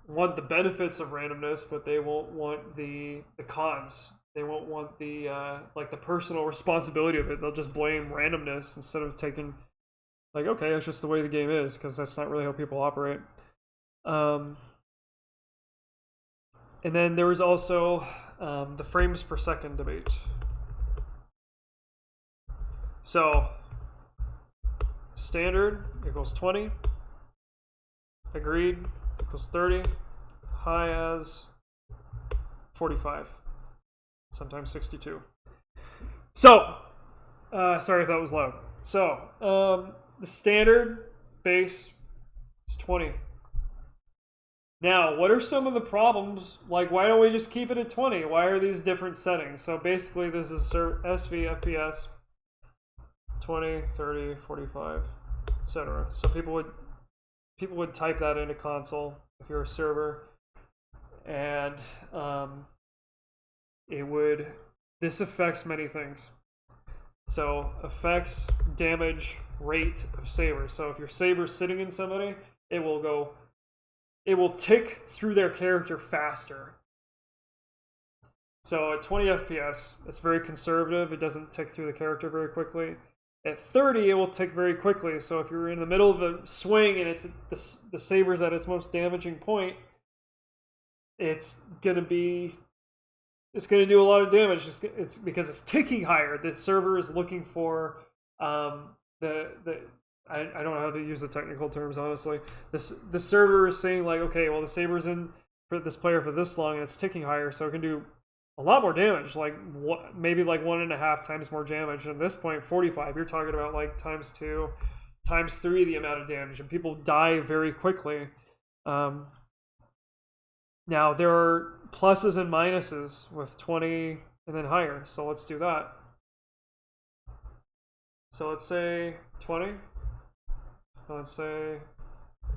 S1: want the benefits of randomness, but they won't want the cons. They won't want the like the personal responsibility of it. They'll just blame randomness instead of taking like, okay, that's just the way the game is, because that's not really how people operate. And then there was also the frames per second debate. So standard equals 20, agreed equals 30, high as 45, sometimes 62. So sorry if that was loud. So the standard base is 20. Now, what are some of the problems? Like, why don't we just keep it at 20? Why are these different settings? So basically, this is SV, FPS, 20, 30, 45, etc. So people would type that into console if you're a server, and this affects many things. So affects damage rate of sabers. So if your saber's sitting in somebody, it will tick through their character faster. So at 20 FPS, it's very conservative. It doesn't tick through the character very quickly. At 30, it will tick very quickly. So if you're in the middle of a swing and the saber's at its most damaging point, it's gonna do a lot of damage. It's because it's ticking higher. The server is looking for I don't know how to use the technical terms, honestly. The server is saying like, okay, well, the saber's in for this player for this long and it's ticking higher, so it can do a lot more damage, like maybe like 1.5 times more damage. And at this point, 45, you're talking about like ×2, ×3 the amount of damage, and people die very quickly. Now there are pluses and minuses with 20 and then higher, so let's do that. So let's say 20, let's say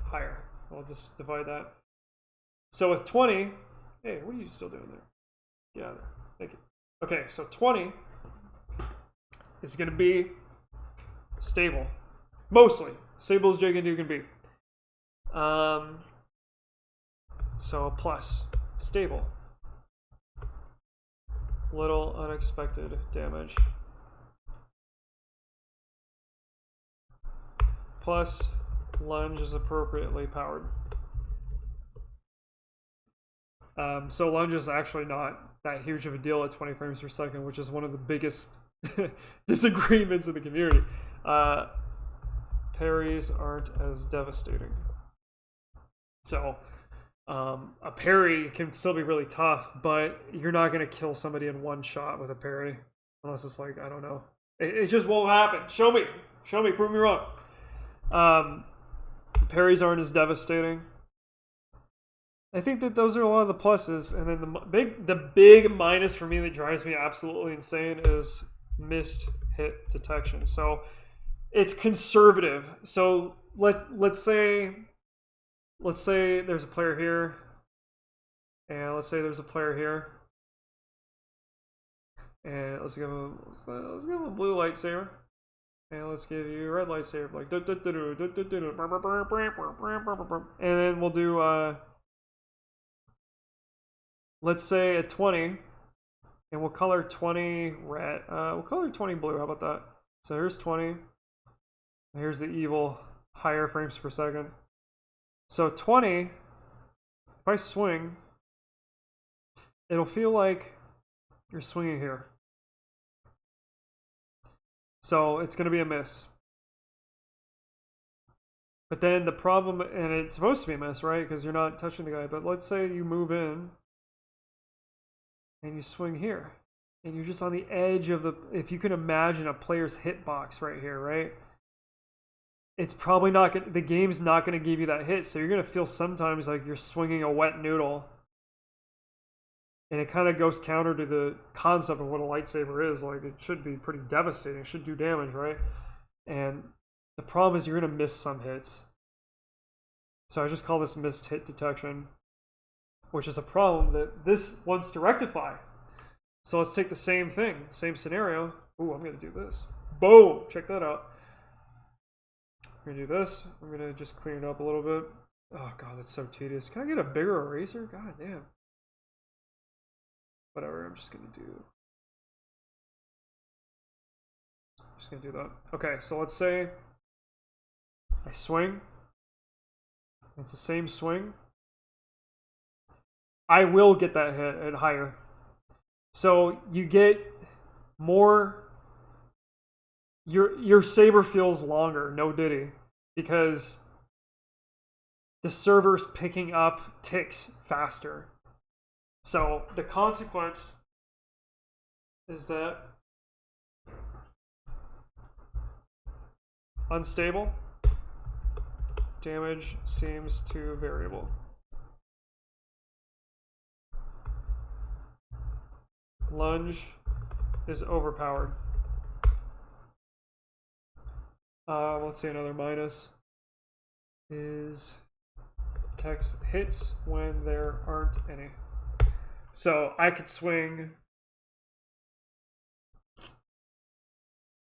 S1: higher. I'll just divide that. So with 20, hey, what are you still doing there? Yeah, thank you. Okay, so 20 is going to be stable. Mostly. Stable as jk2 can be. So plus. Stable. Little unexpected damage. Plus, lunge is appropriately powered. So lunge is actually not that huge of a deal at 20 frames per second, which is one of the biggest disagreements in the community. Parries aren't as devastating. So a parry can still be really tough, but you're not going to kill somebody in one shot with a parry. Unless it's like, I don't know. It just won't happen. Show me. Show me. Prove me wrong. Parries aren't as devastating. I think that those are a lot of the pluses, and then the big minus for me that drives me absolutely insane is missed hit detection. So it's conservative. So let's say there's a player here, and let's say there's a player here, and let's give him a blue lightsaber, and let's give you a red lightsaber, like and then we'll do let's say a 20, and we'll color 20 red. We'll color 20 blue. How about that? So here's 20. Here's the evil higher frames per second. So 20, if I swing, it'll feel like you're swinging here. So it's going to be a miss. But then the problem, and it's supposed to be a miss, right? Because you're not touching the guy. But let's say you move in and you swing here, and you're just on the edge of the, if you can imagine a player's hitbox right here, right? It's probably not going to, the game's not going to give you that hit, so you're going to feel sometimes like you're swinging a wet noodle. And it kind of goes counter to the concept of what a lightsaber is. Like, it should be pretty devastating. It should do damage, right? And the problem is you're going to miss some hits. So I just call this missed hit detection, which is a problem that this wants to rectify. So let's take the same thing, same scenario. Ooh, I'm going to do this. Boom! Check that out. I'm going to do this. I'm going to just clean it up a little bit. Oh, God, that's so tedious. Can I get a bigger eraser? God damn. Whatever, I'm just going to do... Just going to do that. Okay, so let's say I swing. It's the same swing. I will get that hit at higher. So you get more... Your saber feels longer, no diddy, because the server's picking up ticks faster. So the consequence is that unstable damage seems too variable. Lunge is overpowered. Let's see, another minus is text hits when there aren't any. So I could swing.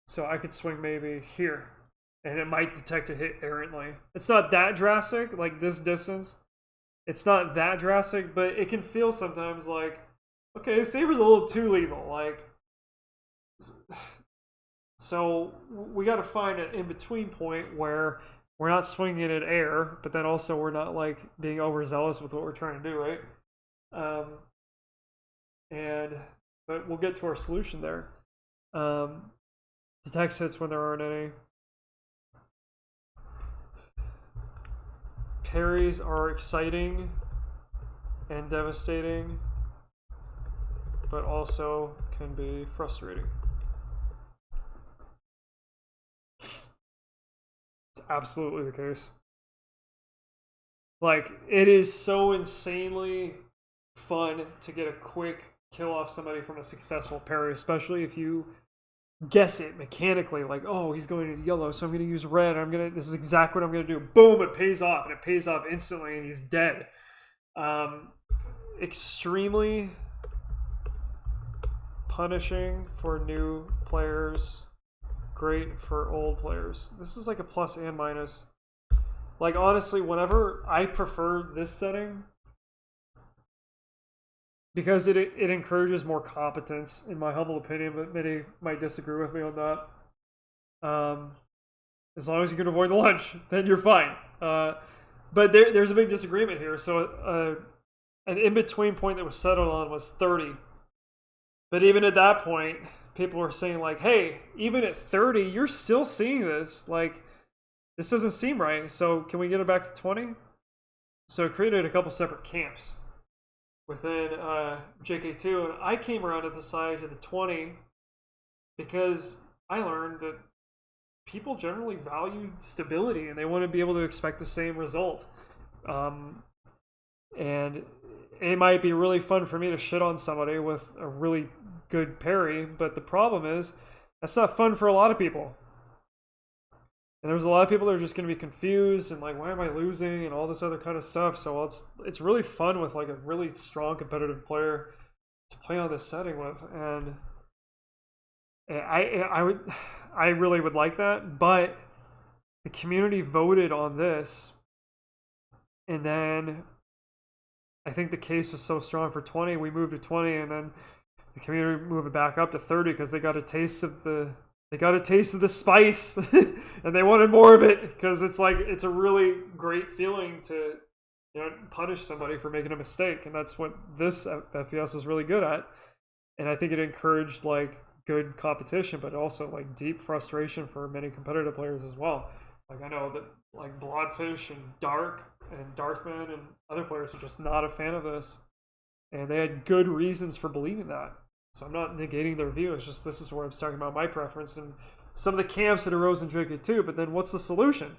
S1: So I could swing maybe here, and it might detect a hit errantly. It's not that drastic, like this distance. It's not that drastic, but it can feel sometimes like, okay, the saber's a little too lethal. Like, so we got to find an in-between point where we're not swinging it in air, but then also we're not like being overzealous with what we're trying to do, right? But we'll get to our solution there. Detects hits when there aren't any. Parries are exciting and devastating, but also can be frustrating. It's absolutely the case. Like, it is so insanely fun to get a quick kill off somebody from a successful parry, especially if you guess it mechanically. Like, oh, he's going to yellow, so I'm going to use red. This is exactly what I'm going to do. Boom, it pays off, and it pays off instantly, and he's dead. Extremely punishing for new players. Great for old players. This is like a plus and minus. Like, honestly, whenever I prefer this setting because it encourages more competence, in my humble opinion, but many might disagree with me on that. As long as you can avoid the lunch, then you're fine. But there's a big disagreement here. So an in-between point that was settled on was 30. But even at that point, people were saying, like, hey, even at 30, you're still seeing this. Like, this doesn't seem right. So can we get it back to 20? So it created a couple separate camps within jk2. And I came around to the side of the 20 because I learned that people generally value stability and they want to be able to expect the same result. And it might be really fun for me to shit on somebody with a really good parry, but the problem is that's not fun for a lot of people. And there's a lot of people that are just going to be confused and like, why am I losing and all this other kind of stuff. So it's really fun with like a really strong competitive player to play on this setting with. And I really would like that, but the community voted on this, and then I think the case was so strong for 20, we moved to 20, and then the community moved it back up to 30 because they got a taste of the spice and they wanted more of it, because it's like, it's a really great feeling to, you know, punish somebody for making a mistake, and that's what this FPS is really good at. And I think it encouraged like good competition, but also like deep frustration for many competitive players as well. Like, I know that like Bloodfish and Dark and Darthman and other players are just not a fan of this, and they had good reasons for believing that. So I'm not negating their view. It's just, this is where I'm talking about my preference and some of the camps that arose in jk2. But then what's the solution?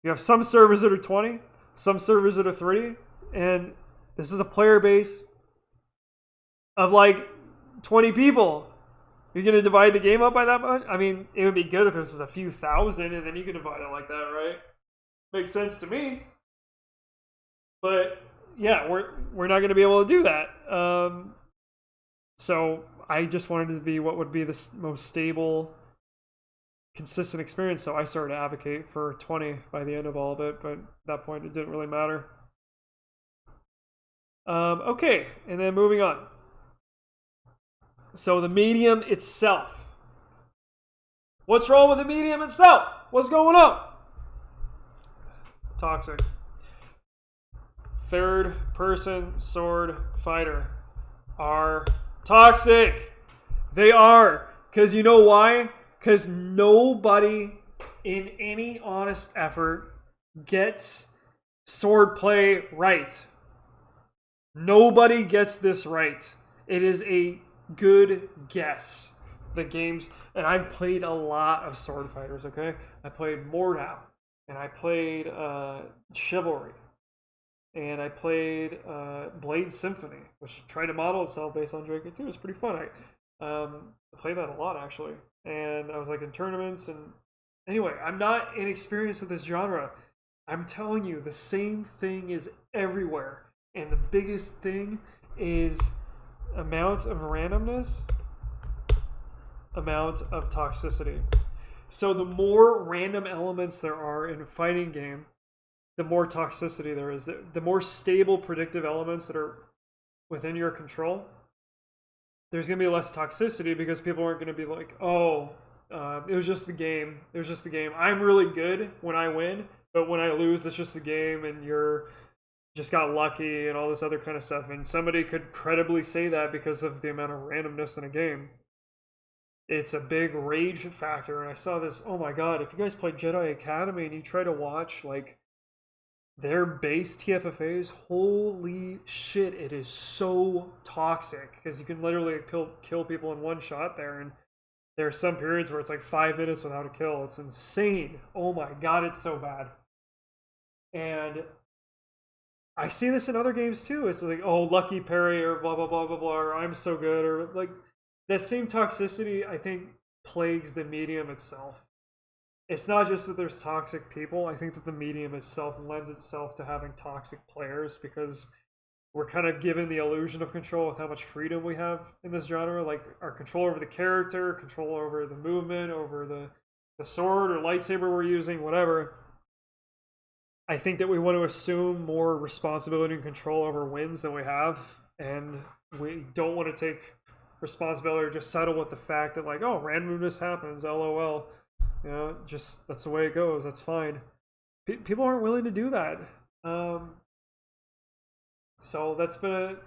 S1: You have some servers that are 20, some servers that are 30, and this is a player base of like 20 people. You're going to divide the game up by that much? I mean, it would be good if this was a few thousand, and then you can divide it like that, right? Makes sense to me. But yeah, we're not going to be able to do that. So I just wanted it to be what would be the most stable, consistent experience. So I started to advocate for 20 by the end of all of it, but at that point it didn't really matter. Okay, and then moving on. So the medium itself. What's wrong with the medium itself? What's going on? Toxic. Third person sword fighter are toxic. They are. Because you know why? Because nobody in any honest effort gets sword play right. Nobody gets this right. It is a good guess. The games, and I've played a lot of sword fighters, okay? I played Mordhau, and I played Chivalry, and I played Blade Symphony, which tried to model itself based on jk2. It was pretty fun. I played that a lot, actually, and I was like in tournaments. And anyway, I'm not inexperienced with this genre. I'm telling you, the same thing is everywhere, and the biggest thing is amount of randomness, amount of toxicity. So the more random elements there are in a fighting game, the more toxicity there is. The more stable, predictive elements that are within your control, there's going to be less toxicity, because people aren't going to be like, oh, it was just the game. It was just the game. I'm really good when I win, but when I lose, it's just the game, and you're just got lucky and all this other kind of stuff. And somebody could credibly say that because of the amount of randomness in a game. It's a big rage factor. And I saw this, oh my god, if you guys play Jedi Academy and you try to watch like their base TFFAs, holy shit, it is so toxic because you can literally kill people in one shot there, and there are some periods where it's like 5 minutes without a kill. It's insane. Oh my god, it's so bad. And I see this in other games too. It's like, oh, lucky parry or blah blah blah blah blah, or I'm so good, or like that same toxicity I think plagues the medium itself. It's not just that there's toxic people. I think that the medium itself lends itself to having toxic players because we're kind of given the illusion of control with how much freedom we have in this genre. Like our control over the character, control over the movement, over the sword or lightsaber we're using, whatever. I think that we want to assume more responsibility and control over wins than we have, and we don't want to take responsibility or just settle with the fact that like, oh, randomness happens, lol. You know, just that's the way it goes. That's fine. People aren't willing to do that. So that's been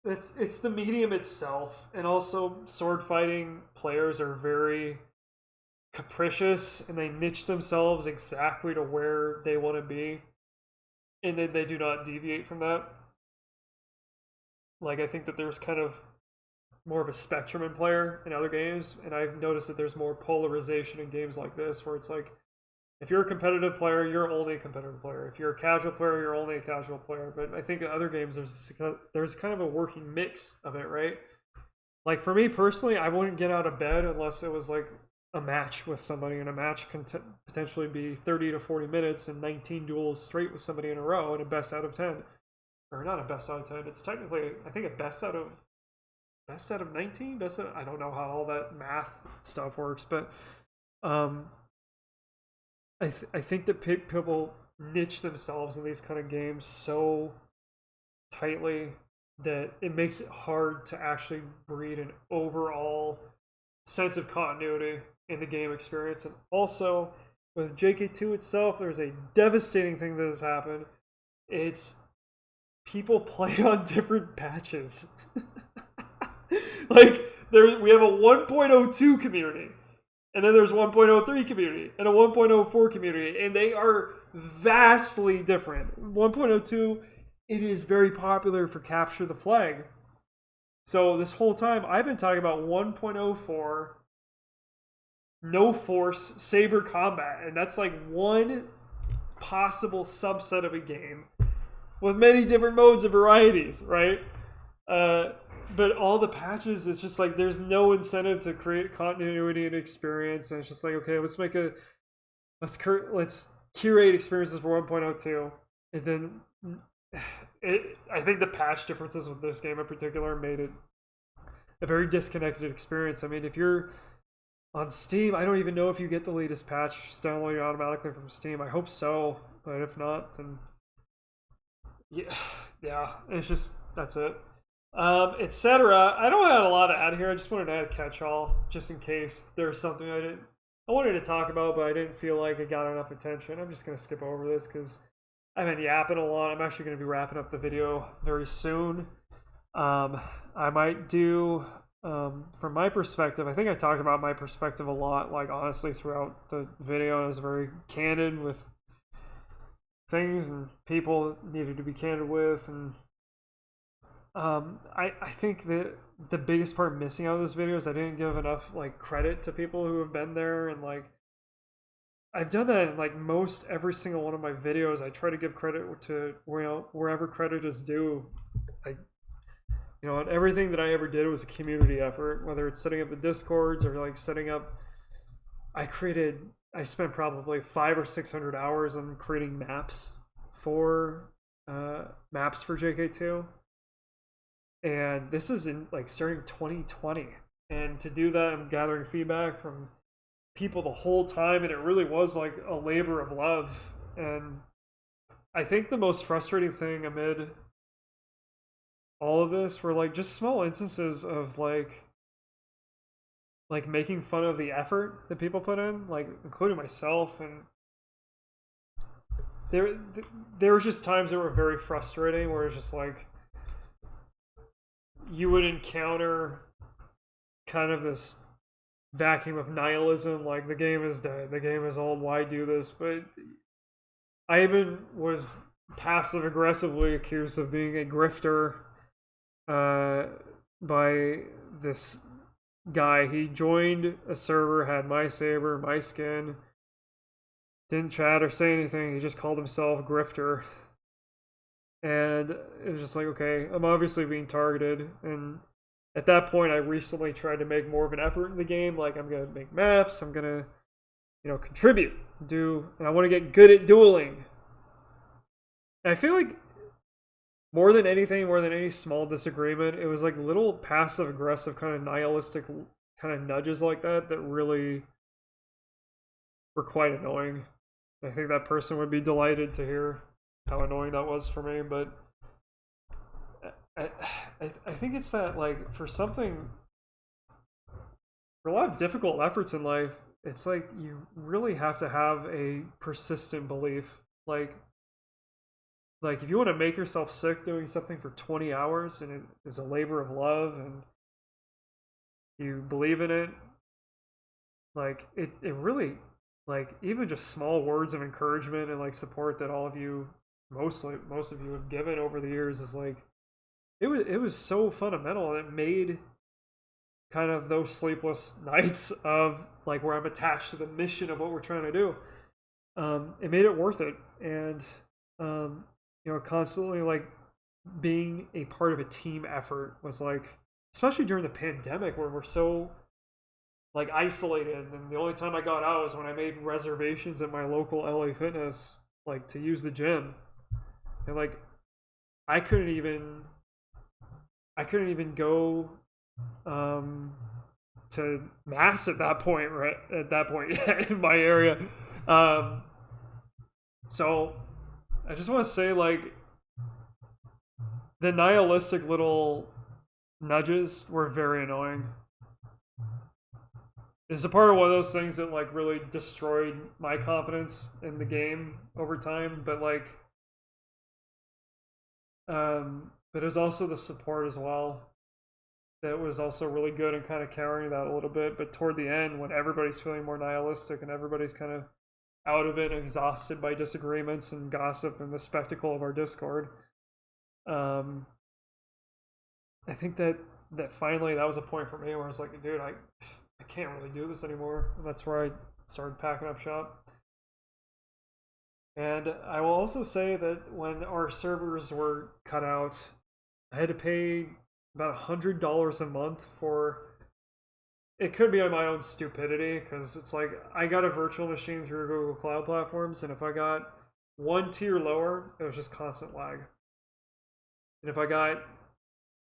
S1: it's the medium itself, and also sword fighting players are very capricious and they niche themselves exactly to where they want to be, and then they do not deviate from that. Like I think that there's kind of more of a spectrum in player in other games, and I've noticed that there's more polarization in games like this where it's like if you're a competitive player, you're only a competitive player. If you're a casual player, you're only a casual player. But I think in other games there's kind of a working mix of it, right? Like for me personally, I wouldn't get out of bed unless it was like a match with somebody, and a match can potentially be 30 to 40 minutes and 19 duels straight with somebody in a row, and a best out of 10, or not a best out of 10. It's technically, I think, a best out of 19. I don't know how all that math stuff works, but I think that people niche themselves in these kind of games so tightly that it makes it hard to actually breed an overall sense of continuity in the game experience. And also with jk2 itself, there's a devastating thing that has happened. It's people play on different patches. Like we have a 1.02 community, and then there's 1.03 community and a 1.04 community, and they are vastly different. 1.02, it is very popular for capture the flag. So this whole time I've been talking about 1.04 no force saber combat, and that's like one possible subset of a game with many different modes and varieties, right? But all the patches, it's just like there's no incentive to create continuity and experience, and it's just like, okay, let's curate experiences for 1.02, and then I think the patch differences with this game in particular made it a very disconnected experience. I mean, if you're on Steam, I don't even know if you get the latest patch just downloaded automatically from Steam. I hope so, but if not, then yeah, it's just that's it. Etc. I don't have a lot to add here. I just wanted to add a catch-all just in case there's something I wanted to talk about, but I didn't feel like it got enough attention. I'm just gonna skip over this because I've been yapping a lot. I'm actually gonna be wrapping up the video very soon. I might do from my perspective. I think I talked about my perspective a lot, like honestly throughout the video. I was very candid with things and people needed to be candid with, and I think that the biggest part missing out of this video is I didn't give enough like credit to people who have been there, and like I've done that in like most every single one of my videos. I try to give credit to wherever credit is due. And everything that I ever did was a community effort, whether it's setting up the discords or like setting up. I spent probably 500 or 600 hours on creating maps for jk2. And this is in like starting 2020, and to do that, I'm gathering feedback from people the whole time, and it really was like a labor of love. And I think the most frustrating thing amid all of this were like just small instances of like making fun of the effort that people put in, like including myself. And there was just times that were very frustrating where it's just like you would encounter kind of this vacuum of nihilism, like the game is dead, the game is old, why do this? But I even was passive aggressively accused of being a grifter uh, by this guy. He joined a server, had my saber, my skin, didn't chat or say anything. He just called himself Grifter. And it was just like, okay, I'm obviously being targeted. And at that point, I recently tried to make more of an effort in the game. Like, I'm going to make maps, I'm going to, contribute, and I want to get good at dueling. And I feel like more than anything, more than any small disagreement, it was like little passive aggressive kind of nihilistic kind of nudges like that that really were quite annoying. I think that person would be delighted to hear how annoying that was for me, but I think it's that, like, for a lot of difficult efforts in life, it's like you really have to have a persistent belief. Like if you want to make yourself sick doing something for 20 hours and it is a labor of love and you believe in it, like it really, like, even just small words of encouragement and like support that all of you, most of you, have given over the years is like, it was so fundamental, and it made kind of those sleepless nights of like where I'm attached to the mission of what we're trying to do. It made it worth it. And constantly, like, being a part of a team effort was like, especially during the pandemic where we're so like isolated, and the only time I got out was when I made reservations at my local LA Fitness, like, to use the gym. And like I couldn't even go to mass at that point, right? At that point in my area. So I just want to say, like, the nihilistic little nudges were very annoying. It's a part of one of those things that like really destroyed my confidence in the game over time, but like but there's also the support as well that was also really good and kind of carrying that a little bit. But toward the end, when everybody's feeling more nihilistic and everybody's kind of out of it, exhausted by disagreements and gossip and the spectacle of our Discord, I think that finally that was a point for me where I was like, dude, I can't really do this anymore. And that's where I started packing up shop. And I will also say that when our servers were cut out, I had to pay about $100 a month for, it could be on my own stupidity, because it's like I got a virtual machine through Google Cloud Platforms, and if I got one tier lower, it was just constant lag. And if I got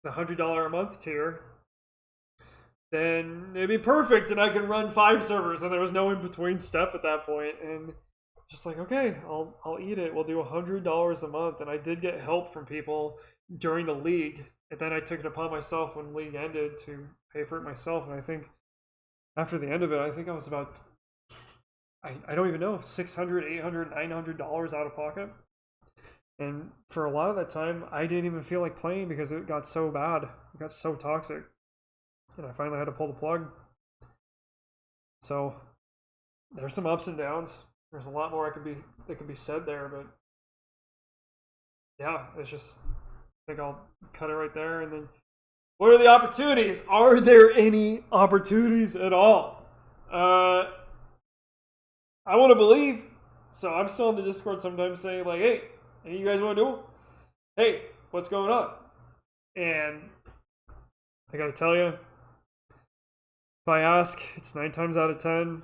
S1: the $100 a month tier, then it'd be perfect and I could run 5 servers, and there was no in between step at that point. And just like, okay, I'll eat it. We'll do $100 a month. And I did get help from people during the league, and then I took it upon myself when league ended to pay for it myself. And I think after the end of it, I think I was about, I don't even know, $600, $800, $900 out of pocket. And for a lot of that time, I didn't even feel like playing because it got so bad. It got so toxic. And I finally had to pull the plug. So there's some ups and downs. There's a lot more that could be said there, but yeah, it's just, I think I'll cut it right there. And then, what are the opportunities? Are there any opportunities at all? I want to believe. So I'm still in the Discord sometimes saying like, hey, any of you guys want to do it? Hey, what's going on? And I gotta tell you, if I ask, it's 9 times out of 10,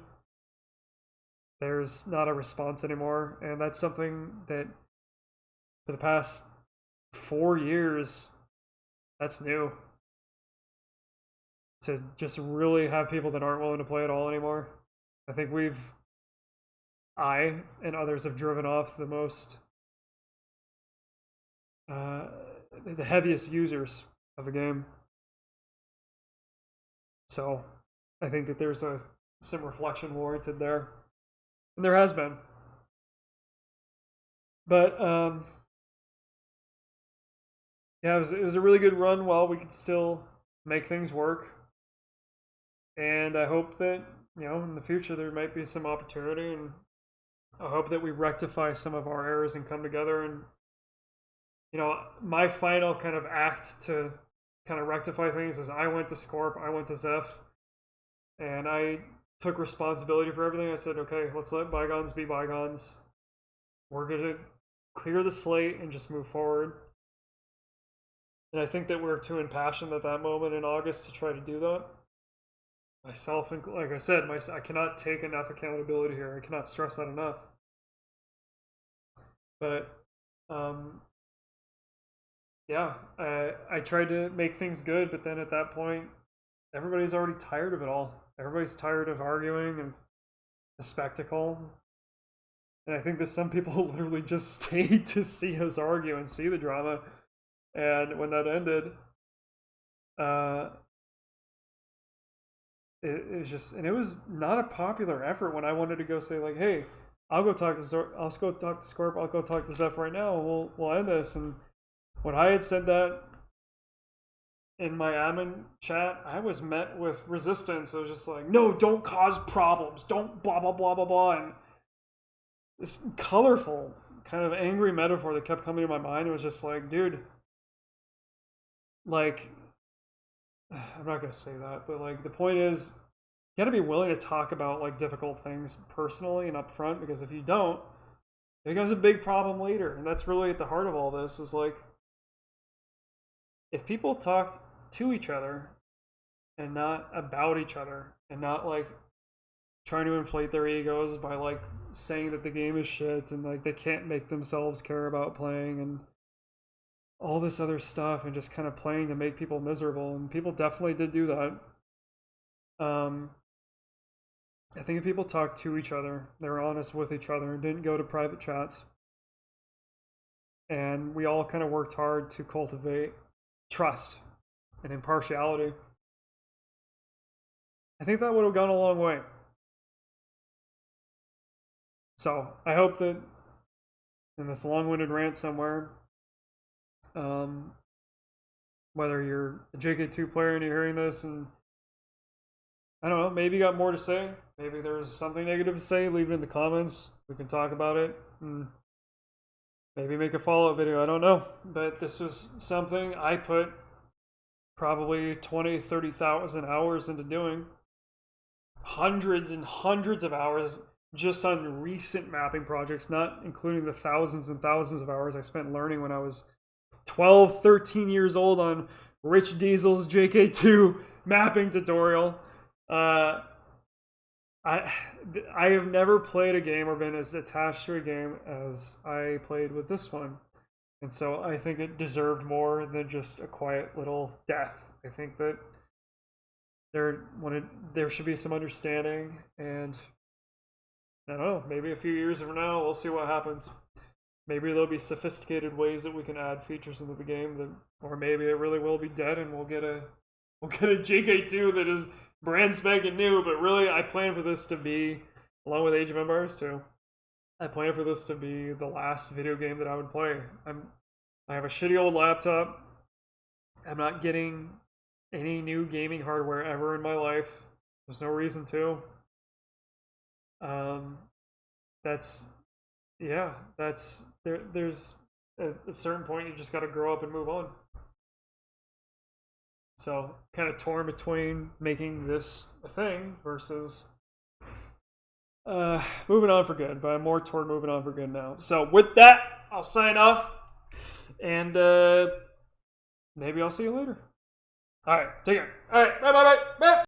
S1: there's not a response anymore. And that's something that for the past 4 years, that's new. To just really have people that aren't willing to play at all anymore. I think I and others have driven off the most, the heaviest users of the game. So I think that there's some reflection warranted there. And there has been. But yeah, it was a really good run while we could still make things work. And I hope that, in the future there might be some opportunity, and I hope that we rectify some of our errors and come together. And my final kind of act to kind of rectify things is I went to Scorp, I went to Zeph, and I took responsibility for everything. I said, okay, let's let bygones be bygones. We're gonna clear the slate and just move forward. And I think that we're too impassioned at that moment in August to try to do that. Myself, and like I said, I cannot take enough accountability here. I cannot stress that enough. But yeah, I tried to make things good, but then at that point, everybody's already tired of it all. Everybody's tired of arguing and the spectacle. And I think that some people literally just stayed to see us argue and see the drama. And when that ended, it was just, and it was not a popular effort when I wanted to go say like, hey, I'll go talk to Scorp, I'll go talk to Zeph right now, and we'll end this. And when I had said that in my admin chat, I was met with resistance. It was just like, no, don't cause problems, don't blah blah blah blah blah, and this colorful kind of angry metaphor that kept coming to my mind. It was just like, dude, like, I'm not gonna say that, but like the point is, you gotta be willing to talk about like difficult things personally and up front, because if you don't, it becomes a big problem later. And that's really at the heart of all this, is like, if people talked to each other and not about each other, and not like trying to inflate their egos by like saying that the game is shit and like they can't make themselves care about playing and all this other stuff, and just kind of playing to make people miserable. And people definitely did do that. I think if people talked to each other, they were honest with each other and didn't go to private chats, and we all kind of worked hard to cultivate trust and impartiality, I think that would have gone a long way. So I hope that in this long-winded rant somewhere, whether you're a jk2 player and you're hearing this and I don't know, maybe you got more to say, maybe there's something negative to say, leave it in the comments, we can talk about it, and maybe make a follow-up video, I don't know. But this was something I put probably 30,000 hours into doing, hundreds and hundreds of hours just on recent mapping projects, not including the thousands and thousands of hours I spent learning when I was 12, 13 years old on Rich Diesel's jk2 mapping tutorial. I have never played a game or been as attached to a game as I played with this one. And so I think it deserved more than just a quiet little death. I think that there should be some understanding, and I don't know, maybe a few years from now we'll see what happens. Maybe there'll be sophisticated ways that we can add features into the game, that, or maybe it really will be dead and we'll get a jk2 that is brand spanking new. But really, I plan for this to be, along with Age of Empires 2, I plan for this to be the last video game that I would play. I have a shitty old laptop. I'm not getting any new gaming hardware ever in my life. There's no reason to. There's a certain point you just got to grow up and move on. So kind of torn between making this a thing versus moving on for good, but I'm more toward moving on for good now. So with that, I'll sign off, and maybe I'll see you later. All right, take care. All right, bye.